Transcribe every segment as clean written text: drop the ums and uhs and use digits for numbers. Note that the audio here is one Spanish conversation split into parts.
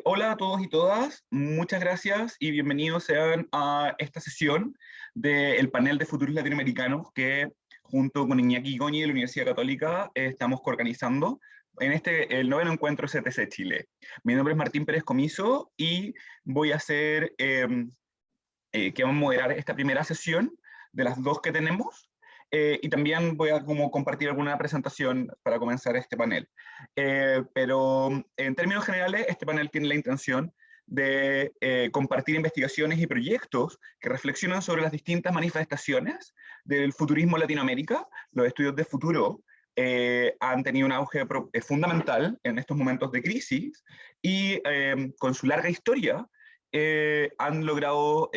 Hola a todos y todas, muchas gracias y bienvenidos sean a esta sesión del panel de futuros latinoamericanos que junto con Iñaki Goñi de la Universidad Católica estamos coorganizando en el noveno encuentro CTC Chile. Mi nombre es Martín Pérez Comiso y voy a ser que vamos a moderar esta primera sesión de las dos que tenemos. Y también voy a compartir alguna presentación para comenzar este panel. Pero en términos generales, este panel tiene la intención de compartir investigaciones y proyectos que reflexionan sobre las distintas manifestaciones del futurismo en Latinoamérica. Los estudios de futuro han tenido un auge fundamental en estos momentos de crisis y con su larga historia han logrado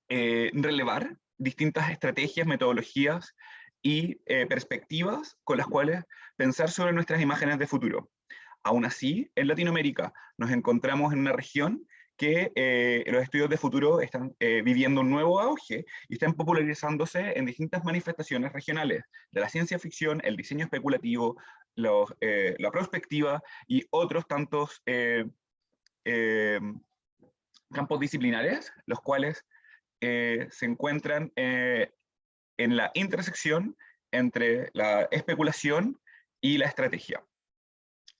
relevar distintas estrategias, metodologías y perspectivas con las cuales pensar sobre nuestras imágenes de futuro. Aún así, en Latinoamérica nos encontramos en una región que los estudios de futuro están viviendo un nuevo auge y están popularizándose en distintas manifestaciones regionales de la ciencia ficción, el diseño especulativo, la prospectiva y otros tantos campos disciplinares, los cuales se encuentran en la intersección entre la especulación y la estrategia.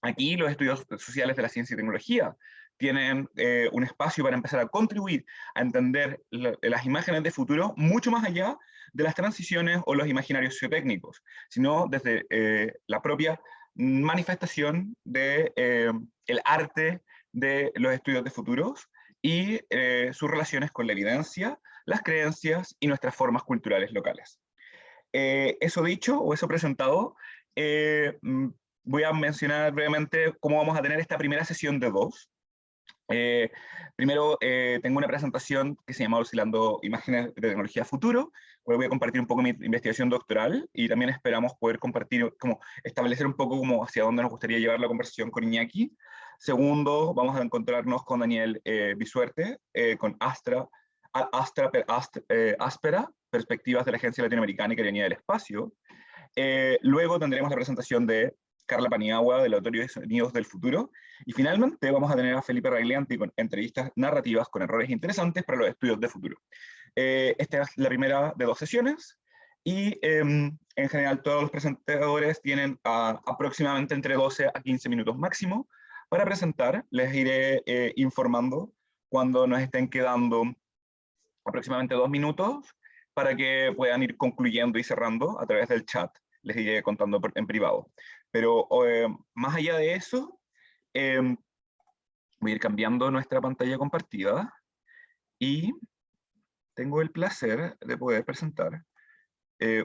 Aquí los estudios sociales de la ciencia y tecnología tienen un espacio para empezar a contribuir a entender las imágenes de futuro mucho más allá de las transiciones o los imaginarios sociotécnicos, sino desde la propia manifestación de el arte de los estudios de futuros y sus relaciones con la evidencia, las creencias y nuestras formas culturales locales. Eso dicho, o eso presentado, voy a mencionar brevemente cómo vamos a tener esta primera sesión de dos. Primero, tengo una presentación que se llama Oscilando Imágenes de Tecnología Futuro, donde voy a compartir un poco mi investigación doctoral y también esperamos poder compartir, como establecer un poco como hacia dónde nos gustaría llevar la conversación con Iñaki. Segundo, vamos a encontrarnos con Daniel Bisuerte, con Áspera, Perspectivas de la Agencia Latinoamericana y Carinía del Espacio. Luego tendremos la presentación de Carla Paniagua, del Laboratorio de Sonidos del Futuro. Y finalmente vamos a tener a Felipe Raglianti con entrevistas narrativas con errores interesantes para los estudios de futuro. Esta es la primera de dos sesiones. Y en general todos los presentadores tienen aproximadamente entre 12 a 15 minutos máximo para presentar. Les iré informando cuando nos estén quedando aproximadamente 2 minutos para que puedan ir concluyendo y cerrando a través del chat. Les iré contando en privado. Pero más allá de eso, voy a ir cambiando nuestra pantalla compartida y tengo el placer de poder presentar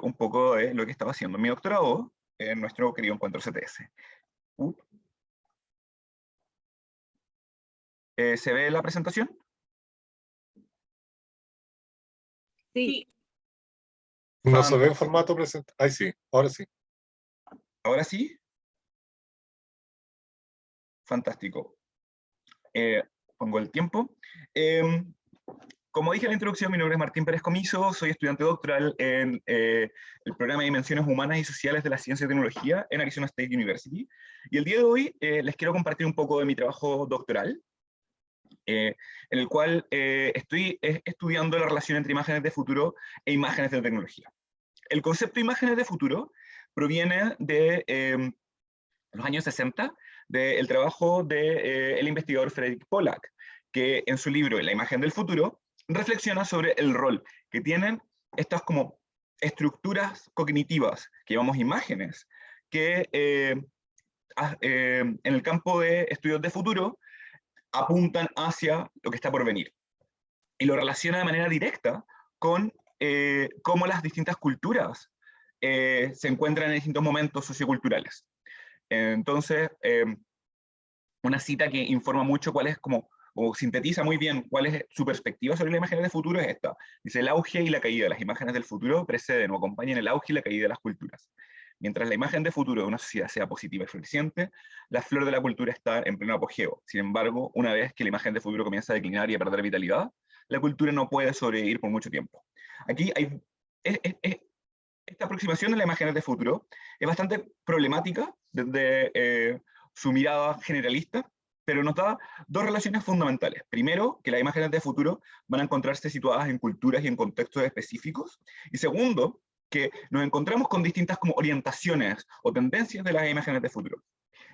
un poco de lo que estaba haciendo mi doctorado en nuestro querido encuentro CTS. ¿Se ve la presentación? Sí. No se ve en formato presente. Ahí sí, ahora sí. ¿Ahora sí? Fantástico. Pongo el tiempo. Como dije en la introducción, mi nombre es Martín Pérez Comiso, soy estudiante doctoral en el programa de Dimensiones Humanas y Sociales de la Ciencia y Tecnología en Arizona State University. Y el día de hoy les quiero compartir un poco de mi trabajo doctoral, en el cual estoy estudiando la relación entre imágenes de futuro e imágenes de tecnología. El concepto de imágenes de futuro proviene de los años 60, del trabajo del investigador Frederick Pollack, que en su libro La imagen del futuro reflexiona sobre el rol que tienen estas como estructuras cognitivas, que llamamos imágenes, que en el campo de estudios de futuro apuntan hacia lo que está por venir. Y lo relaciona de manera directa con cómo las distintas culturas se encuentran en distintos momentos socioculturales. Entonces, una cita que informa mucho cuál es o sintetiza muy bien cuál es su perspectiva sobre la imagen de futuro es esta. Dice, el auge y la caída de las imágenes del futuro preceden o acompañan el auge y la caída de las culturas. Mientras la imagen de futuro de una sociedad sea positiva y floreciente, la flor de la cultura está en pleno apogeo. Sin embargo, una vez que la imagen de futuro comienza a declinar y a perder vitalidad, la cultura no puede sobrevivir por mucho tiempo. Aquí hay esta aproximación de las imágenes de futuro es bastante problemática desde su mirada generalista, pero nos da dos relaciones fundamentales. Primero, que las imágenes de futuro van a encontrarse situadas en culturas y en contextos específicos. Y segundo, que nos encontramos con distintas como orientaciones o tendencias de las imágenes de futuro.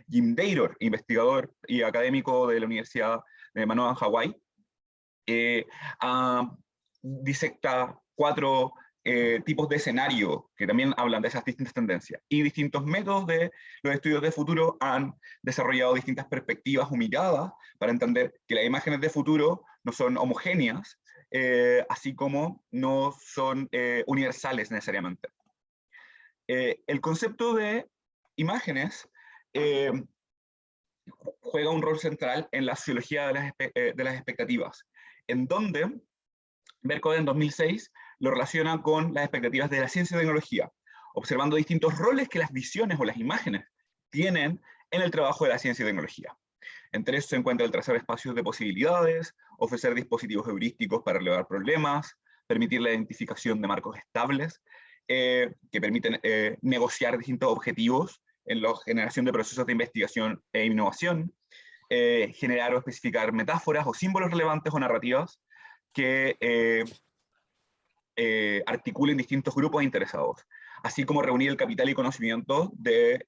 Jim Taylor, investigador y académico de la Universidad de Manoa en Hawái, disecta 4 tipos de escenario que también hablan de esas distintas tendencias. Y distintos métodos de los estudios de futuro han desarrollado distintas perspectivas o miradas para entender que las imágenes de futuro no son homogéneas, así como no son universales necesariamente. El concepto de imágenes juega un rol central en la sociología de las expectativas, en donde Berkowitz en 2006 lo relaciona con las expectativas de la ciencia y tecnología, observando distintos roles que las visiones o las imágenes tienen en el trabajo de la ciencia y tecnología. Entre eso se encuentra el trazar espacios de posibilidades, ofrecer dispositivos heurísticos para relevar problemas, permitir la identificación de marcos estables, que permiten negociar distintos objetivos en la generación de procesos de investigación e innovación, generar o especificar metáforas o símbolos relevantes o narrativas que articulen distintos grupos interesados, así como reunir el capital y conocimiento de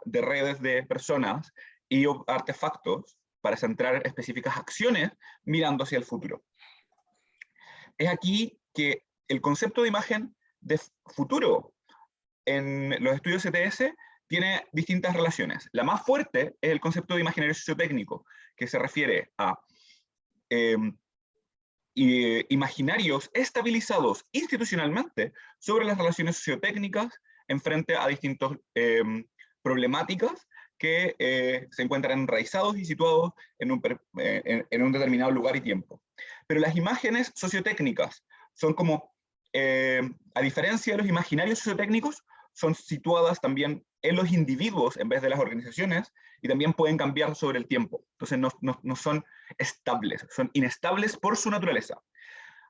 redes de personas y artefactos para centrar específicas acciones mirando hacia el futuro. Es aquí que el concepto de imagen de futuro en los estudios CTS tiene distintas relaciones. La más fuerte es el concepto de imaginario sociotécnico, que se refiere a imaginarios estabilizados institucionalmente sobre las relaciones sociotécnicas en frente a distintas problemáticas que se encuentran enraizados y situados en un determinado lugar y tiempo. Pero las imágenes sociotécnicas son como, a diferencia de los imaginarios sociotécnicos, son situadas también en los individuos en vez de las organizaciones, y también pueden cambiar sobre el tiempo. Entonces no son estables, son inestables por su naturaleza.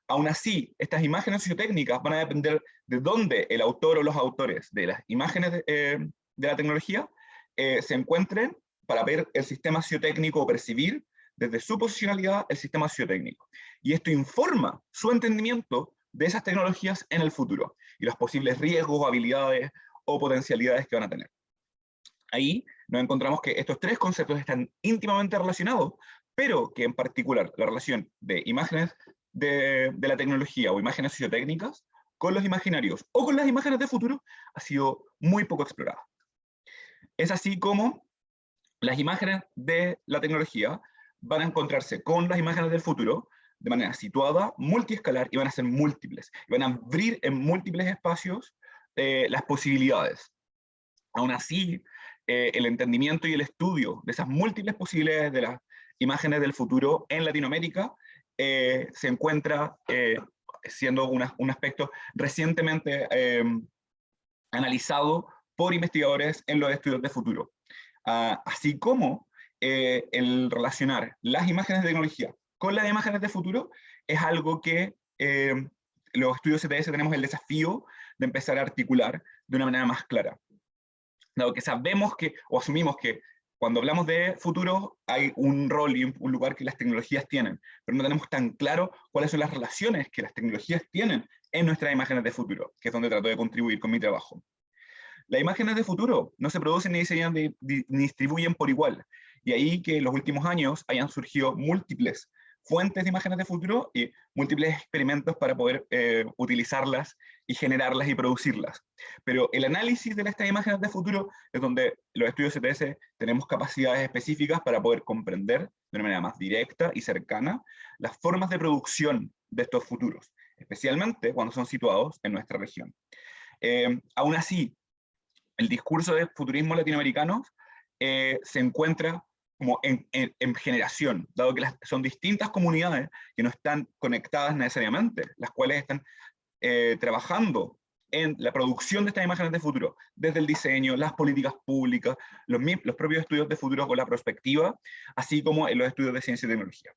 Aún así, estas imágenes sociotécnicas van a depender de dónde el autor o los autores de las imágenes de la tecnología se encuentren para ver el sistema sociotécnico o percibir desde su posicionalidad el sistema sociotécnico. Y esto informa su entendimiento de esas tecnologías en el futuro y los posibles riesgos, habilidades o potencialidades que van a tener. Ahí nos encontramos que estos tres conceptos están íntimamente relacionados, pero que en particular la relación de imágenes de la tecnología o imágenes sociotécnicas con los imaginarios o con las imágenes de futuro ha sido muy poco explorada. Es así como las imágenes de la tecnología van a encontrarse con las imágenes del futuro de manera situada, multiescalar, y van a ser múltiples, y van a abrir en múltiples espacios las posibilidades. Aún así, el entendimiento y el estudio de esas múltiples posibilidades de las imágenes del futuro en Latinoamérica se encuentra siendo un aspecto recientemente analizado por investigadores en los estudios de futuro. Así como el relacionar las imágenes de tecnología con las imágenes de futuro es algo que los estudios CTS tenemos el desafío de empezar a articular de una manera más clara. Dado que sabemos que, o asumimos que cuando hablamos de futuro hay un rol y un lugar que las tecnologías tienen, pero no tenemos tan claro cuáles son las relaciones que las tecnologías tienen en nuestras imágenes de futuro, que es donde trato de contribuir con mi trabajo. Las imágenes de futuro no se producen ni diseñan ni distribuyen por igual, y ahí que en los últimos años hayan surgido múltiples fuentes de imágenes de futuro y múltiples experimentos para poder utilizarlas y generarlas y producirlas. Pero el análisis de estas imágenes de futuro es donde los estudios CTS tenemos capacidades específicas para poder comprender de una manera más directa y cercana las formas de producción de estos futuros, especialmente cuando son situados en nuestra región. Aún así, el discurso de futurismo latinoamericano se encuentra como en generación, dado que son distintas comunidades que no están conectadas necesariamente, las cuales están trabajando en la producción de estas imágenes de futuro, desde el diseño, las políticas públicas, los propios estudios de futuro con la prospectiva, así como en los estudios de ciencia y tecnología.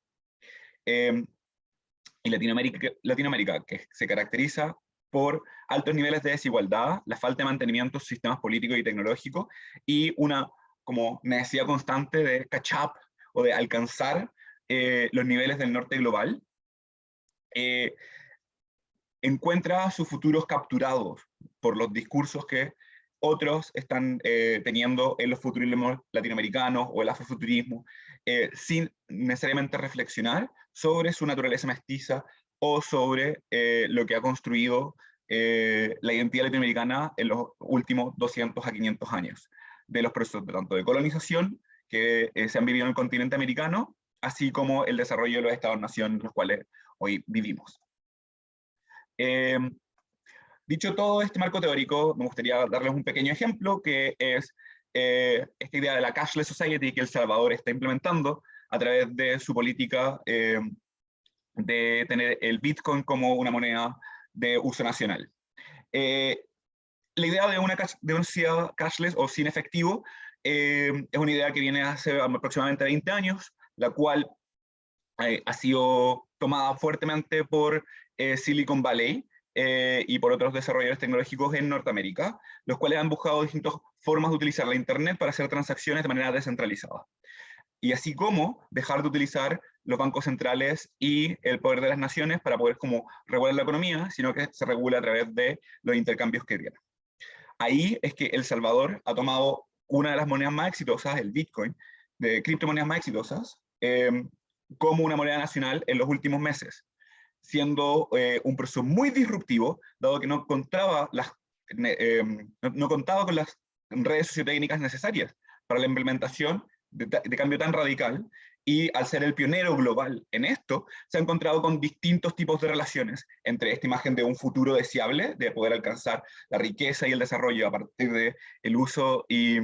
Y Latinoamérica, que se caracteriza por altos niveles de desigualdad, la falta de mantenimiento de sistemas políticos y tecnológicos, y una como necesidad constante de catch up o de alcanzar los niveles del norte global, encuentra sus futuros capturados por los discursos que otros están teniendo en los futurismos latinoamericanos o el afrofuturismo, sin necesariamente reflexionar sobre su naturaleza mestiza o sobre lo que ha construido la identidad latinoamericana en los últimos 200 a 500 años, de los procesos tanto de colonización que se han vivido en el continente americano, así como el desarrollo de los estados-nación en los cuales hoy vivimos. Dicho todo este marco teórico, me gustaría darles un pequeño ejemplo, que es esta idea de la cashless society que El Salvador está implementando a través de su política de tener el Bitcoin como una moneda de uso nacional. La idea de una sociedad cashless o sin efectivo es una idea que viene hace aproximadamente 20 años, la cual ha sido tomada fuertemente por Silicon Valley y por otros desarrolladores tecnológicos en Norteamérica, los cuales han buscado distintas formas de utilizar la Internet para hacer transacciones de manera descentralizada. Y así como dejar de utilizar los bancos centrales y el poder de las naciones para poder como regular la economía, sino que se regula a través de los intercambios que tienen. Ahí es que El Salvador ha tomado una de las monedas más exitosas, el Bitcoin, de criptomonedas más exitosas, como una moneda nacional en los últimos meses, siendo un proceso muy disruptivo, dado que no contaba con las redes sociotécnicas necesarias para la implementación de cambio tan radical, y al ser el pionero global en esto, se ha encontrado con distintos tipos de relaciones entre esta imagen de un futuro deseable, de poder alcanzar la riqueza y el desarrollo a partir del uso y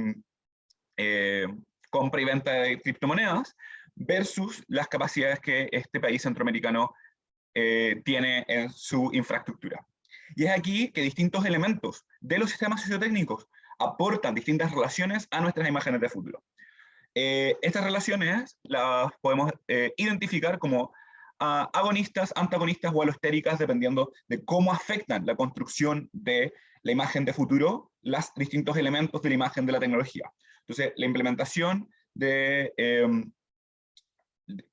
compra y venta de criptomonedas, versus las capacidades que este país centroamericano tiene en su infraestructura. Y es aquí que distintos elementos de los sistemas sociotécnicos aportan distintas relaciones a nuestras imágenes de futuro. Estas relaciones las podemos identificar como agonistas, antagonistas o alostéricas, dependiendo de cómo afectan la construcción de la imagen de futuro, los distintos elementos de la imagen de la tecnología. Entonces, la implementación de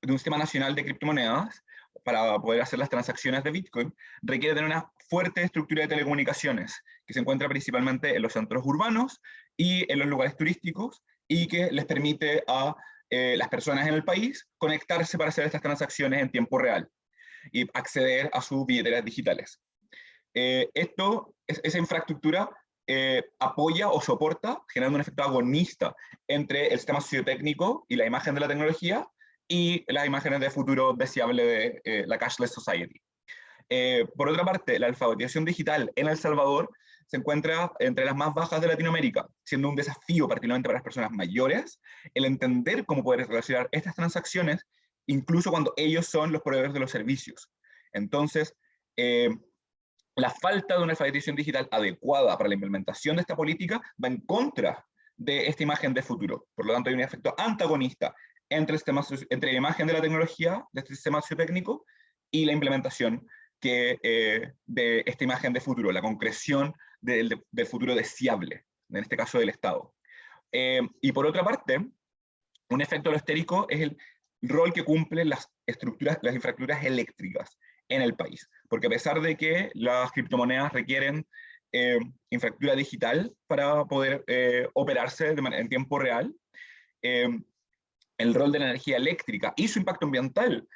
un sistema nacional de criptomonedas para poder hacer las transacciones de Bitcoin requiere tener una fuerte estructura de telecomunicaciones que se encuentra principalmente en los centros urbanos y en los lugares turísticos, y que les permite a las personas en el país conectarse para hacer estas transacciones en tiempo real y acceder a sus billeteras digitales. Esa infraestructura apoya o soporta, generando un efecto agonista entre el sistema sociotécnico y la imagen de la tecnología y las imágenes de futuro deseable de la cashless society. Por otra parte, la alfabetización digital en El Salvador se encuentra entre las más bajas de Latinoamérica, siendo un desafío particularmente para las personas mayores el entender cómo poder relacionar estas transacciones, incluso cuando ellos son los proveedores de los servicios. Entonces, la falta de una alfabetización digital adecuada para la implementación de esta política va en contra de esta imagen de futuro. Por lo tanto, hay un efecto antagonista entre la imagen de la tecnología, de este sistema sociotécnico, y la implementación de esta imagen de futuro, la concreción del futuro deseable, en este caso del Estado. Y por otra parte, un efecto alostérico es el rol que cumplen las infraestructuras eléctricas en el país, porque a pesar de que las criptomonedas requieren infraestructura digital para poder operarse en tiempo real, el rol de la energía eléctrica y su impacto ambiental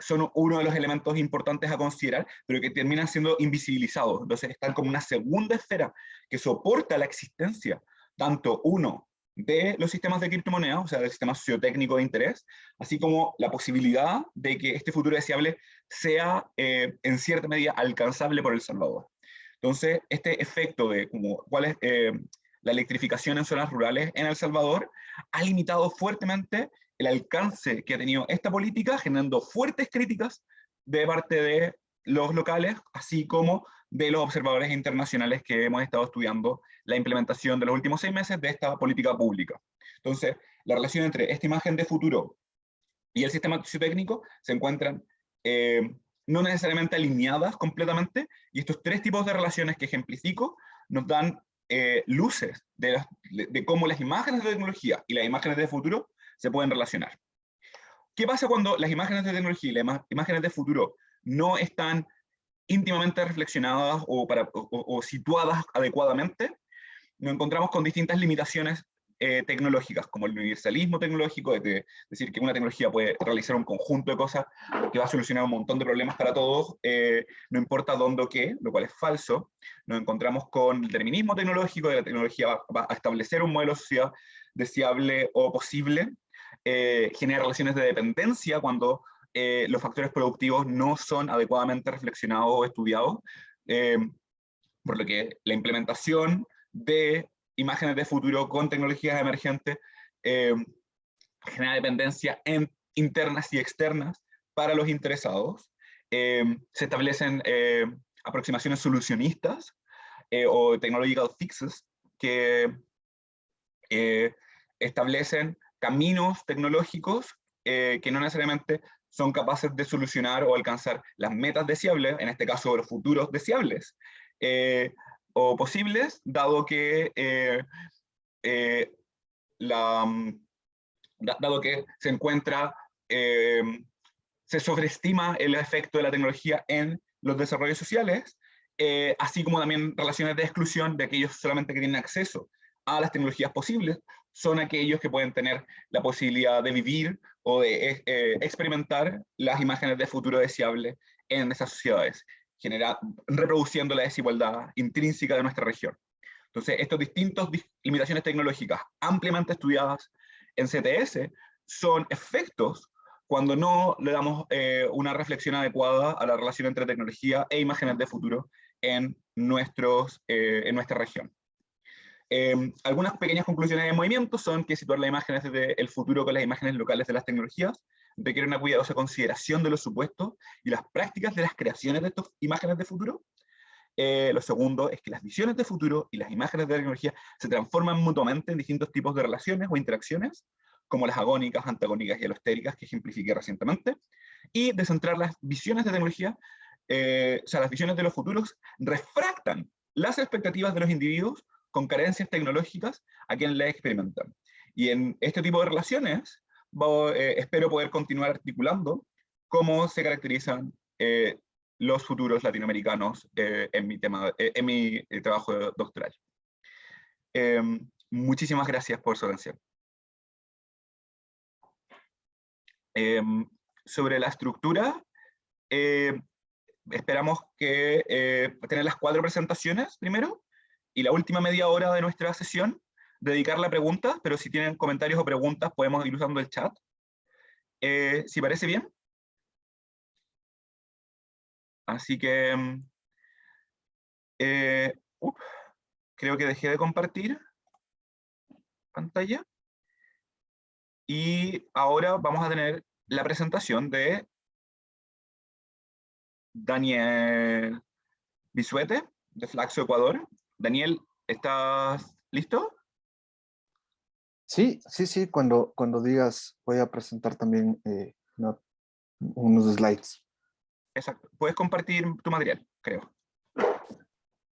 son uno de los elementos importantes a considerar, pero que terminan siendo invisibilizados. Entonces están como una segunda esfera que soporta la existencia, tanto uno, de los sistemas de criptomonedas, o sea, del sistema sociotécnico de interés, así como la posibilidad de que este futuro deseable sea en cierta medida alcanzable por El Salvador. Entonces, este efecto de cuál es la electrificación en zonas rurales en El Salvador ha limitado fuertemente el alcance que ha tenido esta política, generando fuertes críticas de parte de los locales, así como de los observadores internacionales que hemos estado estudiando la implementación de los últimos 6 meses de esta política pública. Entonces, la relación entre esta imagen de futuro y el sistema sociotécnico se encuentran no necesariamente alineadas completamente, y estos 3 tipos de relaciones que ejemplifico nos dan luces de cómo las imágenes de tecnología y las imágenes de futuro se pueden relacionar. ¿Qué pasa cuando las imágenes de tecnología y las imágenes de futuro no están íntimamente reflexionadas o situadas adecuadamente? Nos encontramos con distintas limitaciones tecnológicas, como el universalismo tecnológico, es decir, que una tecnología puede realizar un conjunto de cosas que va a solucionar un montón de problemas para todos, no importa dónde o qué, lo cual es falso. Nos encontramos con el determinismo tecnológico, de la tecnología va a establecer un modelo de sociedad deseable o posible, genera relaciones de dependencia cuando los factores productivos no son adecuadamente reflexionados o estudiados, por lo que la implementación de imágenes de futuro con tecnologías emergentes genera dependencia internas y externas para los interesados. Se establecen aproximaciones solucionistas o technological fixes que establecen caminos tecnológicos que no necesariamente son capaces de solucionar o alcanzar las metas deseables, en este caso los futuros deseables, o posibles, dado que, dado que se encuentra, se sobreestima el efecto de la tecnología en los desarrollos sociales, así como también relaciones de exclusión de aquellos solamente que tienen acceso a las tecnologías posibles, son aquellos que pueden tener la posibilidad de vivir o de experimentar las imágenes de futuro deseable en esas sociedades, reproduciendo la desigualdad intrínseca de nuestra región. Entonces, estas distintas limitaciones tecnológicas ampliamente estudiadas en CTS son efectos cuando no le damos una reflexión adecuada a la relación entre tecnología e imágenes de futuro en nuestra región. Algunas pequeñas conclusiones de movimiento son que situar las imágenes del futuro con las imágenes locales de las tecnologías requiere una cuidadosa consideración de los supuestos y las prácticas de las creaciones de estas imágenes de futuro. Lo segundo es que las visiones de futuro y las imágenes de tecnología se transforman mutuamente en distintos tipos de relaciones o interacciones, como las agónicas, antagónicas y alostéricas que ejemplifiqué recientemente, y de centrar las visiones de tecnología, o sea, las visiones de los futuros refractan las expectativas de los individuos con carencias tecnológicas a quienes las experimentan. Y en este tipo de relaciones espero poder continuar articulando cómo se caracterizan los futuros latinoamericanos en mi trabajo doctoral. Muchísimas gracias por su atención. Sobre la estructura, esperamos que tener las 4 presentaciones primero, y la última media hora de nuestra sesión, dedicarla a preguntas, pero si tienen comentarios o preguntas podemos ir usando el chat. ¿Si parece bien? Así que creo que dejé de compartir pantalla. Y ahora vamos a tener la presentación de Daniel Bisuete, de Flaxo Ecuador. Daniel, ¿estás listo? Sí, cuando digas voy a presentar también unos slides. Exacto. Puedes compartir tu material, creo.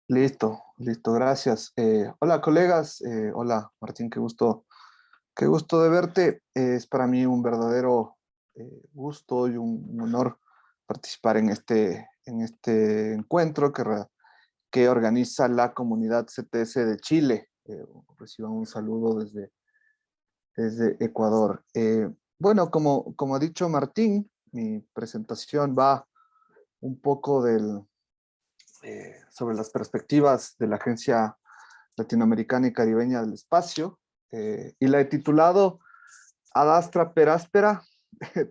Listo, gracias. Hola colegas, hola Martín, qué gusto de verte. Es para mí un verdadero gusto y un honor participar en este encuentro que organiza la comunidad CTS de Chile. Reciban un saludo desde Ecuador. Bueno, como ha dicho Martín, mi presentación va un poco sobre las perspectivas de la Agencia Latinoamericana y Caribeña del Espacio, y la he titulado Ad Astra per Aspera,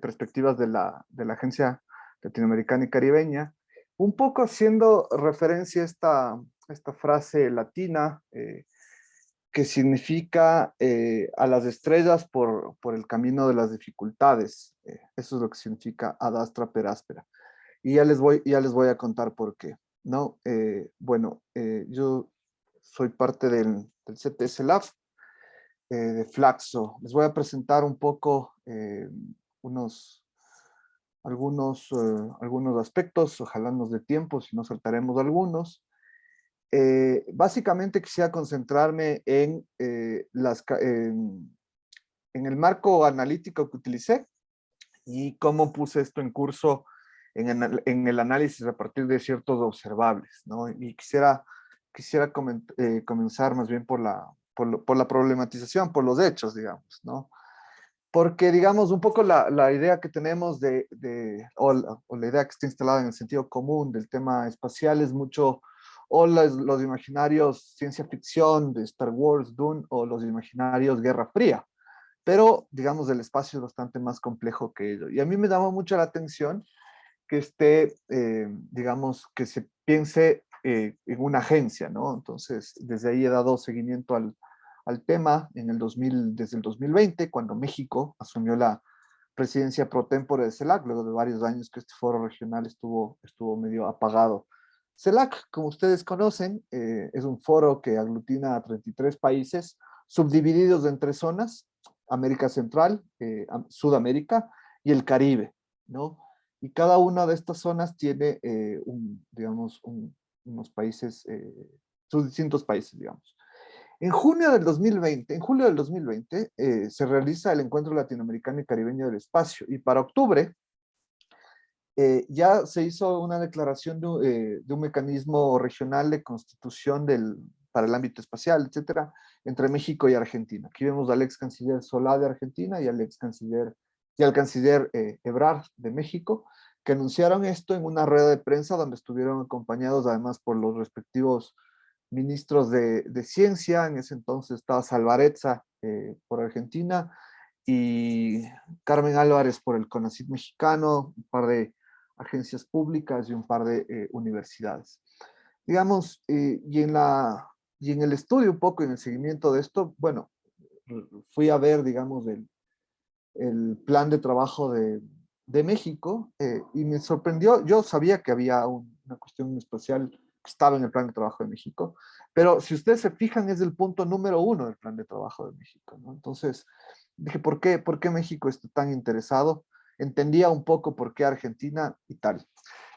perspectivas de la Agencia Latinoamericana y Caribeña, un poco haciendo referencia a esta frase latina que significa a las estrellas por el camino de las dificultades. Eso es lo que significa Ad Astra per Aspera. Y ya les voy a contar por qué, ¿no? Bueno, yo soy parte del CTS Lab de Flaxo. Les voy a presentar un poco algunos aspectos, ojalá nos dé tiempo, si no saltaremos algunos. Básicamente quisiera concentrarme en en el marco analítico que utilicé y cómo puse esto en curso en el análisis a partir de ciertos observables, ¿no? Y quisiera comenzar más bien por la problematización, por los hechos, digamos, ¿no? Porque, digamos, un poco la idea que tenemos o la idea que está instalada en el sentido común del tema espacial es mucho, o los imaginarios ciencia ficción de Star Wars, Dune, o los imaginarios Guerra Fría. Pero, digamos, el espacio es bastante más complejo que ello. Y a mí me llama mucho la atención que digamos, que se piense en una agencia, ¿no? Entonces, desde ahí he dado seguimiento al tema desde el 2020, cuando México asumió la presidencia pro tempore de CELAC, luego de varios años que este foro regional estuvo medio apagado. CELAC, como ustedes conocen, es un foro que aglutina a 33 países, subdivididos en 3 zonas: América Central, Sudamérica y el Caribe, ¿no? Y cada una de estas zonas tiene, digamos, unos países, sus distintos países, digamos. En julio del 2020 se realiza el Encuentro Latinoamericano y Caribeño del Espacio, y para octubre ya se hizo una declaración de un mecanismo regional de constitución para el ámbito espacial, etcétera, entre México y Argentina. Aquí vemos al ex canciller Solá de Argentina y al canciller Ebrard de México, que anunciaron esto en una rueda de prensa donde estuvieron acompañados además por los respectivos ministros de ciencia. En ese entonces estaba Salvarezza por Argentina y Carmen Álvarez por el CONACYT mexicano, un par de agencias públicas y un par de universidades. Digamos, y en el estudio un poco, en el seguimiento de esto, bueno, fui a ver, digamos, el plan de trabajo de México y me sorprendió. Yo sabía que había una cuestión especial que estaba en el plan de trabajo de México, pero si ustedes se fijan es el punto número 1 del plan de trabajo de México, ¿no? Entonces dije, ¿por qué México está tan interesado? Entendía un poco por qué Argentina y tal.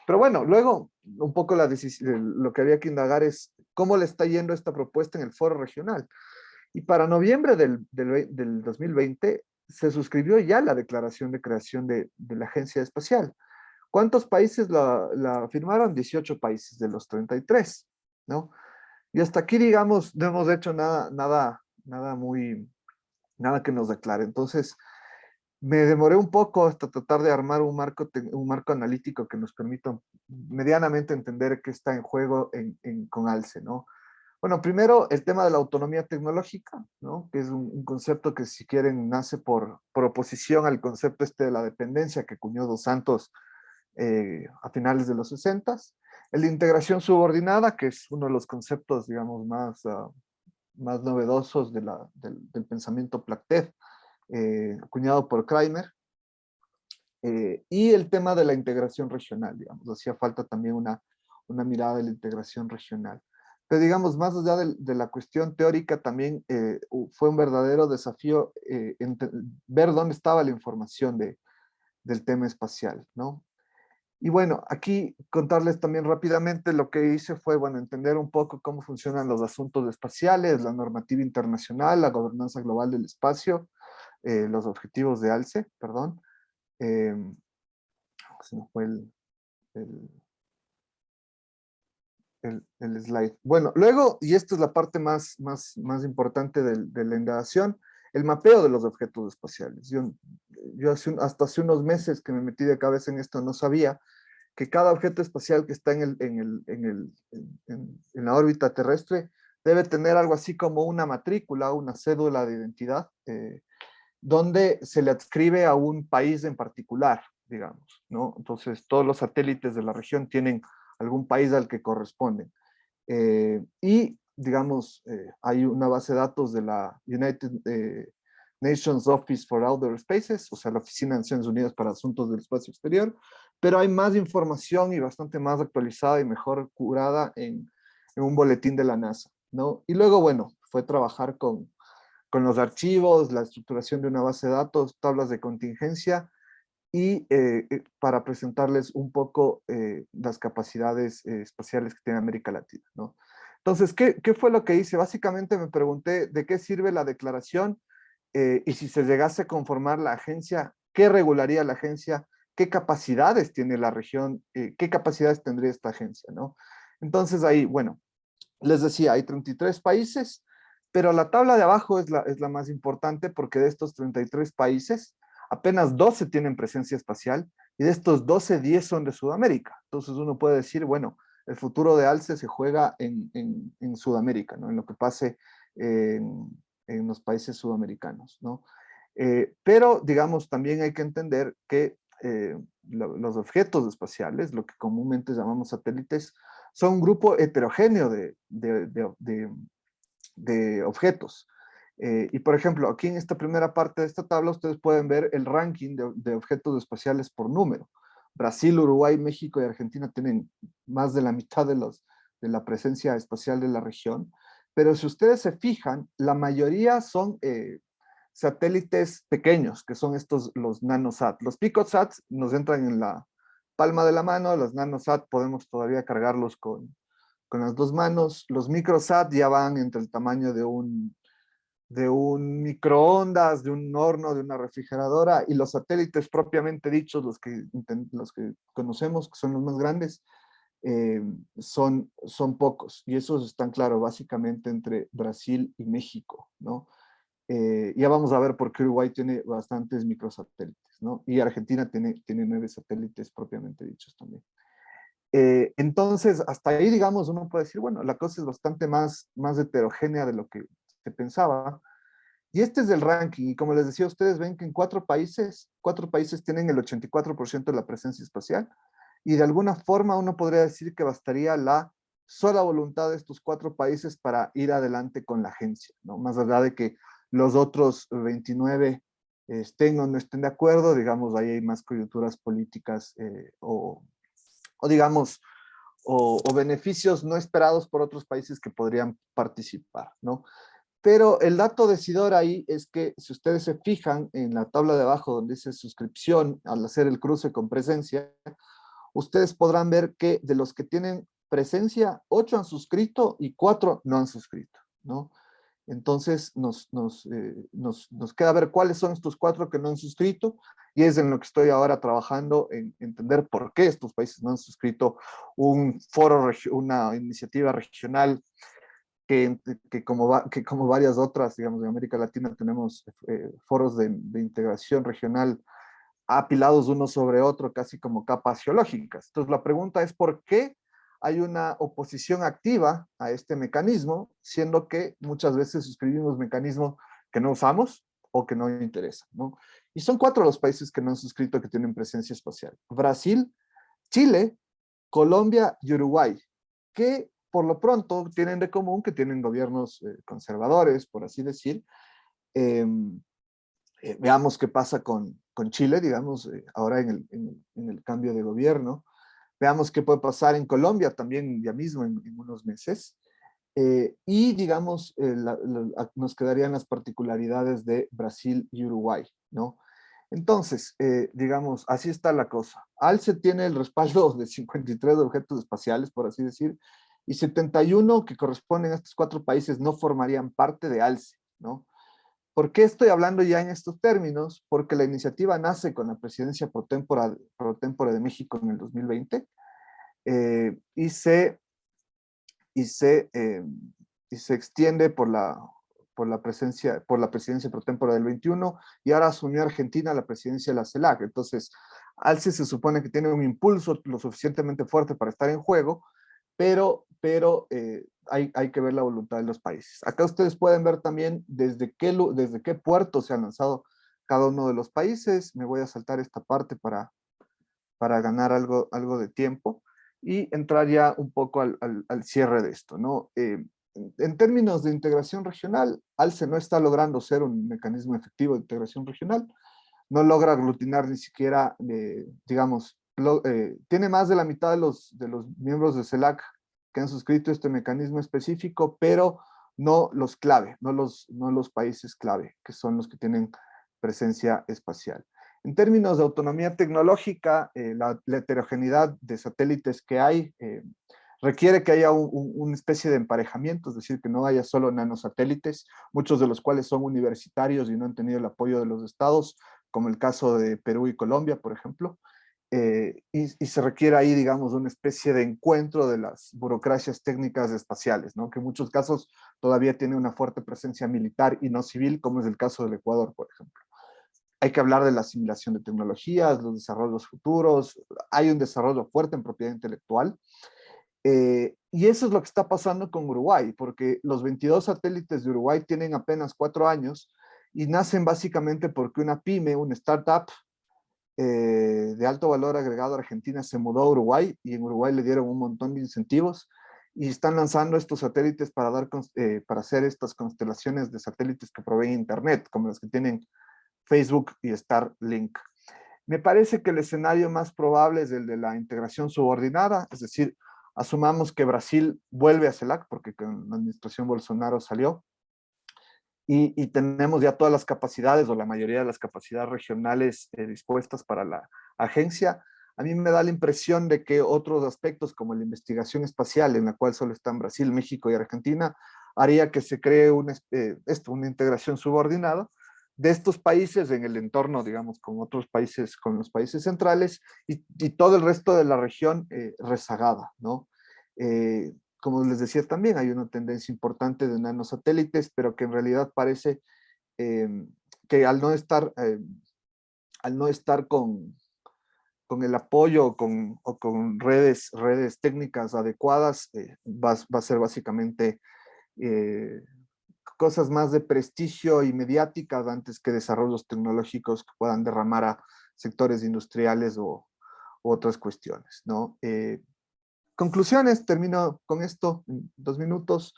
Pero bueno, luego un poco lo que había que indagar es cómo le está yendo esta propuesta en el foro regional. Y para noviembre del 2020 se suscribió ya la declaración de creación de la Agencia Espacial. ¿Cuántos países la firmaron? 18 países de los 33, ¿no? Y hasta aquí, digamos, no hemos hecho nada que nos declare. Entonces, me demoré un poco hasta tratar de armar un marco analítico que nos permita medianamente entender qué está en juego con ALCE, ¿no? Bueno, primero el tema de la autonomía tecnológica, ¿no? Que es un concepto que, si quieren, nace por oposición al concepto de la dependencia que acuñó Dos Santos a finales de los 60. El de integración subordinada, que es uno de los conceptos, digamos, más novedosos del pensamiento Plakhtev, acuñado por Kramer. Y el tema de la integración regional, digamos, hacía falta también una mirada de la integración regional. Pero, digamos, más allá de la cuestión teórica, también fue un verdadero desafío ver dónde estaba la información del tema espacial, ¿no? Y bueno, aquí contarles también rápidamente lo que hice fue, bueno, entender un poco cómo funcionan los asuntos espaciales, la normativa internacional, la gobernanza global del espacio, los objetivos de ALCE, perdón. Se me fue el slide. Bueno, luego, y esta es la parte más importante de la indagación, el mapeo de los objetos espaciales. Yo hasta hace unos meses que me metí de cabeza en esto, no sabía que cada objeto espacial que está en la órbita terrestre debe tener algo así como una matrícula, una cédula de identidad, donde se le adscribe a un país en particular, digamos, ¿no? Entonces, todos los satélites de la región tienen algún país al que corresponden. Y, digamos, hay una base de datos de la United Nations Office for Outer Spaces, o sea, la Oficina de Naciones Unidas para Asuntos del Espacio Exterior, pero hay más información y bastante más actualizada y mejor curada en un boletín de la NASA, ¿no? Y luego, bueno, fue trabajar con los archivos, la estructuración de una base de datos, tablas de contingencia, y para presentarles un poco las capacidades espaciales que tiene América Latina, ¿no? Entonces, ¿qué fue lo que hice? Básicamente me pregunté de qué sirve la declaración y si se llegase a conformar la agencia, ¿qué regularía la agencia? ¿Qué capacidades tiene la región? ¿Qué capacidades tendría esta agencia, ¿no? Entonces ahí, bueno, les decía, hay 33 países, pero la tabla de abajo es la más importante porque de estos 33 países, apenas 12 tienen presencia espacial y de estos 12, 10 son de Sudamérica. Entonces uno puede decir, bueno, el futuro de ALCE se juega en Sudamérica, ¿no? En lo que pase en los países sudamericanos, ¿no? Pero, digamos, también hay que entender que los objetos espaciales, lo que comúnmente llamamos satélites, son un grupo heterogéneo de objetos. Y por ejemplo, aquí en esta primera parte de esta tabla, ustedes pueden ver el ranking de objetos espaciales por número. Brasil, Uruguay, México y Argentina tienen más de la mitad de la presencia espacial de la región. Pero si ustedes se fijan, la mayoría son satélites pequeños, que son estos, los nanosat. Los picosats nos entran en la palma de la mano, los nanosat podemos todavía cargarlos con las dos manos. Los microsat ya van entre el tamaño de un microondas, de un horno, de una refrigeradora, y los satélites propiamente dichos, los que conocemos, que son los más grandes, son pocos, y esos están, claro, básicamente entre Brasil y México, ¿no? Ya vamos a ver por qué Uruguay tiene bastantes microsatélites, ¿no? Y Argentina tiene 9 satélites propiamente dichos también. Entonces, hasta ahí, digamos, uno puede decir, bueno, la cosa es bastante más heterogénea de lo que se pensaba. Y este es el ranking, y como les decía, ustedes ven que en cuatro países tienen el 84% de la presencia espacial, y de alguna forma uno podría decir que bastaría la sola voluntad de estos 4 países para ir adelante con la agencia, ¿no? Más allá de que los otros 29 estén o no estén de acuerdo, digamos, ahí hay más coyunturas políticas o digamos, o beneficios no esperados por otros países que podrían participar, ¿no? Pero el dato decidor ahí es que si ustedes se fijan en la tabla de abajo donde dice suscripción, al hacer el cruce con presencia, ustedes podrán ver que de los que tienen presencia, 8 han suscrito y 4 no han suscrito, ¿no? Entonces nos queda ver cuáles son estos 4 que no han suscrito, y es en lo que estoy ahora trabajando, en entender por qué estos países no han suscrito un foro, una iniciativa regional que como varias otras, digamos, en América Latina tenemos foros de integración regional apilados uno sobre otro, casi como capas geológicas. Entonces la pregunta es ¿por qué hay una oposición activa a este mecanismo, siendo que muchas veces suscribimos mecanismos que no usamos o que no interesan, ¿no? Y son 4 los países que no han suscrito que tienen presencia espacial: Brasil, Chile, Colombia y Uruguay, que por lo pronto tienen de común que tienen gobiernos conservadores, por así decir. Veamos qué pasa con Chile, digamos, ahora en el cambio de gobierno. Veamos qué puede pasar en Colombia también ya mismo en unos meses. Y digamos, nos quedarían las particularidades de Brasil y Uruguay, ¿no? Entonces, digamos, así está la cosa. ALCE tiene el respaldo de 53 objetos espaciales, por así decir, y 71 que corresponden a estos 4 países no formarían parte de ALCE, ¿no? ¿Por qué estoy hablando ya en estos términos? Porque la iniciativa nace con la presidencia pro tempore de México en el 2020 y se extiende por la presidencia pro tempore del 21, y ahora asumió Argentina la presidencia de la CELAC. Entonces, ALCE se supone que tiene un impulso lo suficientemente fuerte para estar en juego, pero hay que ver la voluntad de los países. Acá ustedes pueden ver también desde qué puerto se han lanzado cada uno de los países. Me voy a saltar esta parte para ganar algo de tiempo y entrar ya un poco al cierre de esto, ¿no? En términos de integración regional, ALCE no está logrando ser un mecanismo efectivo de integración regional, no logra aglutinar ni siquiera, digamos, tiene más de la mitad de los miembros de CELAC que han suscrito este mecanismo específico, pero no los clave, no los países clave, que son los que tienen presencia espacial. En términos de autonomía tecnológica, la heterogeneidad de satélites que hay requiere que haya una especie de emparejamiento, es decir, que no haya solo nanosatélites, muchos de los cuales son universitarios y no han tenido el apoyo de los estados, como el caso de Perú y Colombia, por ejemplo, y se requiere ahí, digamos, una especie de encuentro de las burocracias técnicas espaciales, ¿no? Que en muchos casos todavía tiene una fuerte presencia militar y no civil, como es el caso del Ecuador, por ejemplo. Hay que hablar de la asimilación de tecnologías, los desarrollos futuros, hay un desarrollo fuerte en propiedad intelectual, y eso es lo que está pasando con Uruguay, porque los 22 satélites de Uruguay tienen apenas 4 años y nacen básicamente porque una pyme, una startup de alto valor agregado argentina se mudó a Uruguay y en Uruguay le dieron un montón de incentivos y están lanzando estos satélites para hacer estas constelaciones de satélites que proveen internet, como los que tienen Facebook y Starlink. Me parece que el escenario más probable es el de la integración subordinada, es decir, asumamos que Brasil vuelve a CELAC, porque con la administración Bolsonaro salió, y tenemos ya todas las capacidades o la mayoría de las capacidades regionales dispuestas para la agencia. A mí me da la impresión de que otros aspectos como la investigación espacial, en la cual solo están Brasil, México y Argentina, haría que se cree una integración subordinada de estos países en el entorno, digamos, con otros países, con los países centrales y todo el resto de la región rezagada, ¿no? Como les decía también, hay una tendencia importante de nanosatélites, pero que en realidad parece que al no estar con el apoyo o con redes técnicas adecuadas, va a ser básicamente cosas más de prestigio y mediáticas antes que desarrollos tecnológicos que puedan derramar a sectores industriales u otras cuestiones, ¿no? Conclusiones, termino con esto en 2 minutos.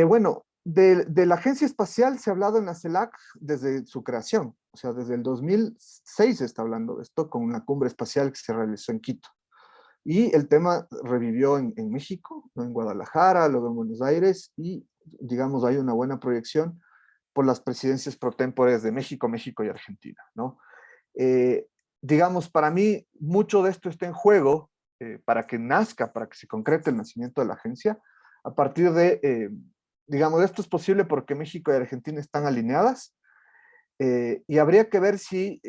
Bueno, de la Agencia Espacial se ha hablado en la CELAC desde su creación, o sea, desde el 2006 se está hablando de esto con una cumbre espacial que se realizó en Quito. Y el tema revivió en México, ¿no? En Guadalajara, luego en Buenos Aires, y digamos hay una buena proyección por las presidencias pro tempore de México, México y Argentina, ¿no? Digamos, para mí, mucho de esto está en juego para que nazca, para que se concrete el nacimiento de la agencia, a partir de, digamos, esto es posible porque México y Argentina están alineadas, y habría que ver si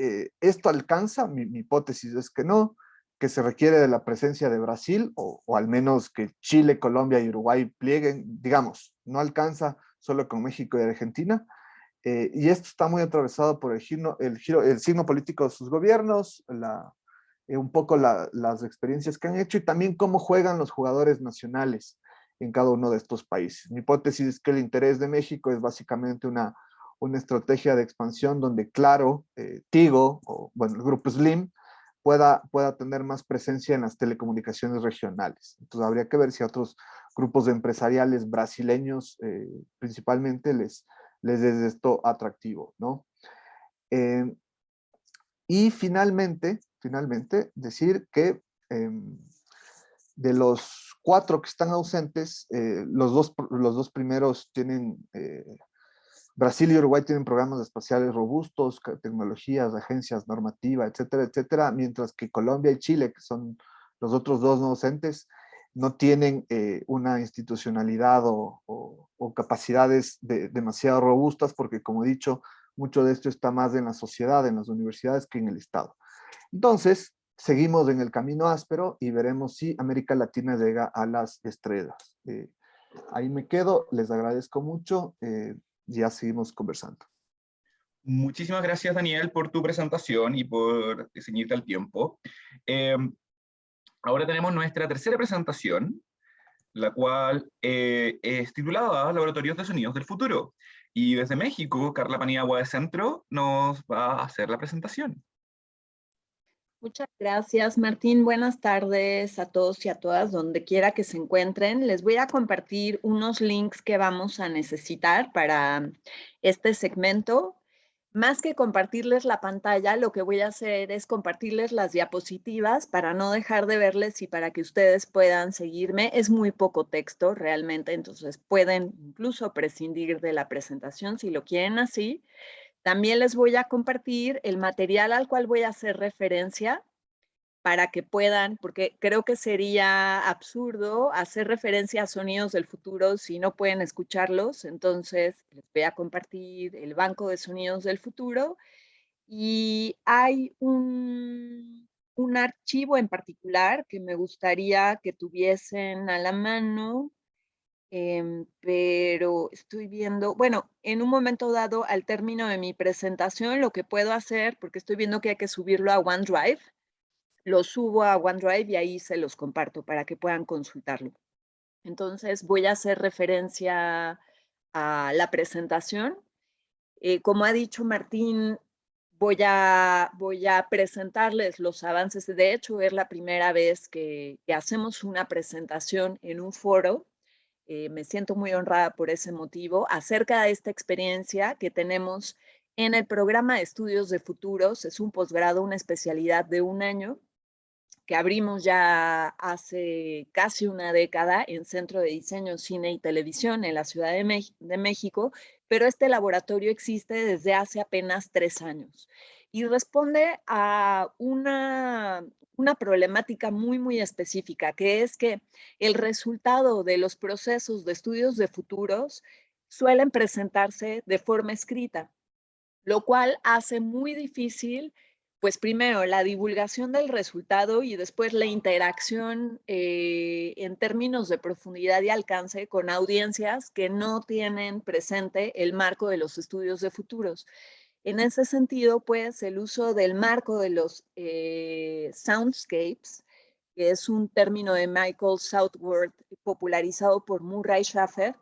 esto alcanza, mi hipótesis es que no, que se requiere de la presencia de Brasil, o al menos que Chile, Colombia y Uruguay plieguen, digamos, no alcanza solo con México y Argentina, y esto está muy atravesado por el signo político de sus gobiernos, un poco las experiencias que han hecho y también cómo juegan los jugadores nacionales en cada uno de estos países. Mi hipótesis es que el interés de México es básicamente una estrategia de expansión donde, claro, Tigo, o bueno, el grupo Slim, pueda tener más presencia en las telecomunicaciones regionales. Entonces habría que ver si a otros grupos empresariales brasileños principalmente les es esto atractivo, ¿no? Y finalmente, decir que de los 4 que están ausentes, los dos primeros tienen, Brasil y Uruguay tienen programas espaciales robustos, tecnologías, agencias, normativa, etcétera, etcétera, mientras que Colombia y Chile, que son los otros 2 no ausentes, no tienen una institucionalidad o capacidades demasiado robustas, porque como he dicho, mucho de esto está más en la sociedad, en las universidades, que en el Estado. Entonces, seguimos en el camino áspero y veremos si América Latina llega a las estrellas. Ahí me quedo, les agradezco mucho, ya seguimos conversando. Muchísimas gracias, Daniel, por tu presentación y por ceñirte al tiempo. Ahora tenemos nuestra tercera presentación, la cual es titulada Laboratorios de Sonidos del Futuro. Y desde México, Carla Paniagua de Centro nos va a hacer la presentación. Muchas gracias, Martín. Buenas tardes a todos y a todas, donde quiera que se encuentren. Les voy a compartir unos links que vamos a necesitar para este segmento. Más que compartirles la pantalla, lo que voy a hacer es compartirles las diapositivas para no dejar de verles y para que ustedes puedan seguirme. Es muy poco texto realmente, entonces pueden incluso prescindir de la presentación si lo quieren así. También les voy a compartir el material al cual voy a hacer referencia para que puedan, porque creo que sería absurdo hacer referencia a sonidos del futuro si no pueden escucharlos. Entonces, les voy a compartir el banco de sonidos del futuro y hay un archivo en particular que me gustaría que tuviesen a la mano, pero estoy viendo, bueno, en un momento dado, al término de mi presentación, lo que puedo hacer, porque estoy viendo que hay que subirlo a OneDrive, lo subo a OneDrive y ahí se los comparto para que puedan consultarlo. Entonces voy a hacer referencia a la presentación. Como ha dicho Martín, voy a presentarles los avances. De hecho, es la primera vez que hacemos una presentación en un foro. Me siento muy honrada por ese motivo, acerca de esta experiencia que tenemos en el programa de estudios de futuros. Es un posgrado, una especialidad de 1 año, que abrimos ya hace casi una década en Centro de Diseño, Cine y Televisión en la Ciudad de México, pero este laboratorio existe desde hace apenas 3 años y responde a una problemática muy específica, que es que el resultado de los procesos de estudios de futuros suelen presentarse de forma escrita, lo cual hace muy difícil, pues primero, la divulgación del resultado y después la interacción en términos de profundidad y alcance con audiencias que no tienen presente el marco de los estudios de futuros. En ese sentido, pues, el uso del marco de los soundscapes, que es un término de Michael Southworth popularizado por Murray Schafer,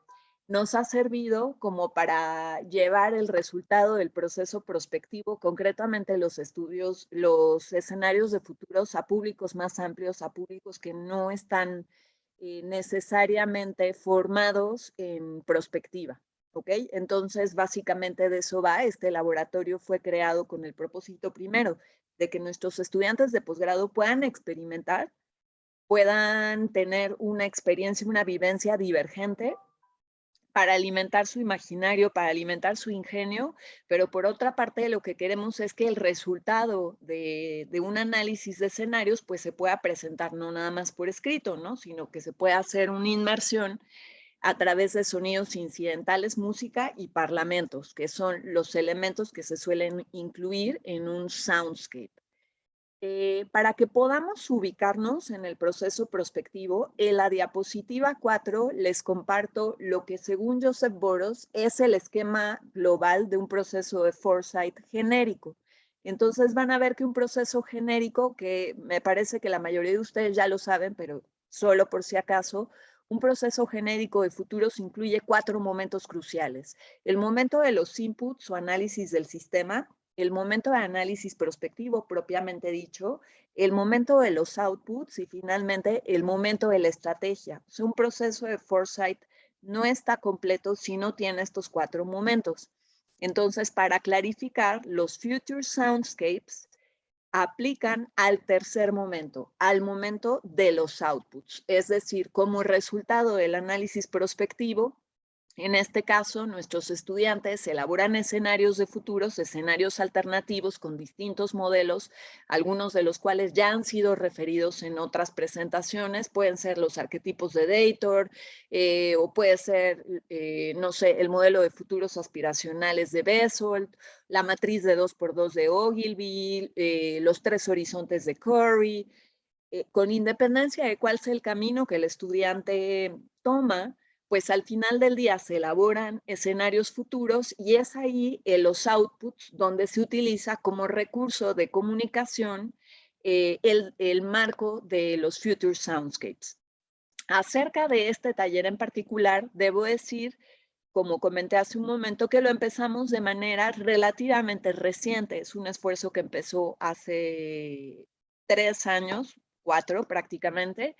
nos ha servido como para llevar el resultado del proceso prospectivo, concretamente los estudios, los escenarios de futuros, a públicos más amplios, a públicos que no están necesariamente formados en prospectiva. ¿Ok? Entonces, básicamente de eso va. Este laboratorio fue creado con el propósito primero de que nuestros estudiantes de posgrado puedan experimentar, puedan tener una experiencia, una vivencia divergente para alimentar su imaginario, para alimentar su ingenio, pero por otra parte lo que queremos es que el resultado de un análisis de escenarios pues se pueda presentar no nada más por escrito, ¿no? Sino que se pueda hacer una inmersión a través de sonidos incidentales, música y parlamentos, que son los elementos que se suelen incluir en un soundscape. Para que podamos ubicarnos en el proceso prospectivo, en la diapositiva 4 les comparto lo que según Joseph Boros es el esquema global de un proceso de foresight genérico. Entonces van a ver que un proceso genérico, que me parece que la mayoría de ustedes ya lo saben, pero solo por si acaso, un proceso genérico de futuros incluye 4 momentos cruciales. El momento de los inputs o análisis del sistema, el momento de análisis prospectivo propiamente dicho, el momento de los outputs y finalmente el momento de la estrategia. O sea, un proceso de foresight no está completo si no tiene estos 4 momentos. Entonces, para clarificar, los future soundscapes aplican al tercer momento, al momento de los outputs, es decir, como resultado del análisis prospectivo. En este caso, nuestros estudiantes elaboran escenarios de futuros, escenarios alternativos con distintos modelos, algunos de los cuales ya han sido referidos en otras presentaciones. Pueden ser los arquetipos de Dator, o puede ser, no sé, el modelo de futuros aspiracionales de Bezold, la matriz de 2x2 de Ogilvy, los 3 horizontes de Curry. Con independencia de cuál sea el camino que el estudiante toma, pues al final del día se elaboran escenarios futuros y es ahí en los outputs donde se utiliza como recurso de comunicación el marco de los future soundscapes. Acerca de este taller en particular, debo decir, como comenté hace un momento, que lo empezamos de manera relativamente reciente. Es un esfuerzo que empezó hace 3 años, 4 prácticamente.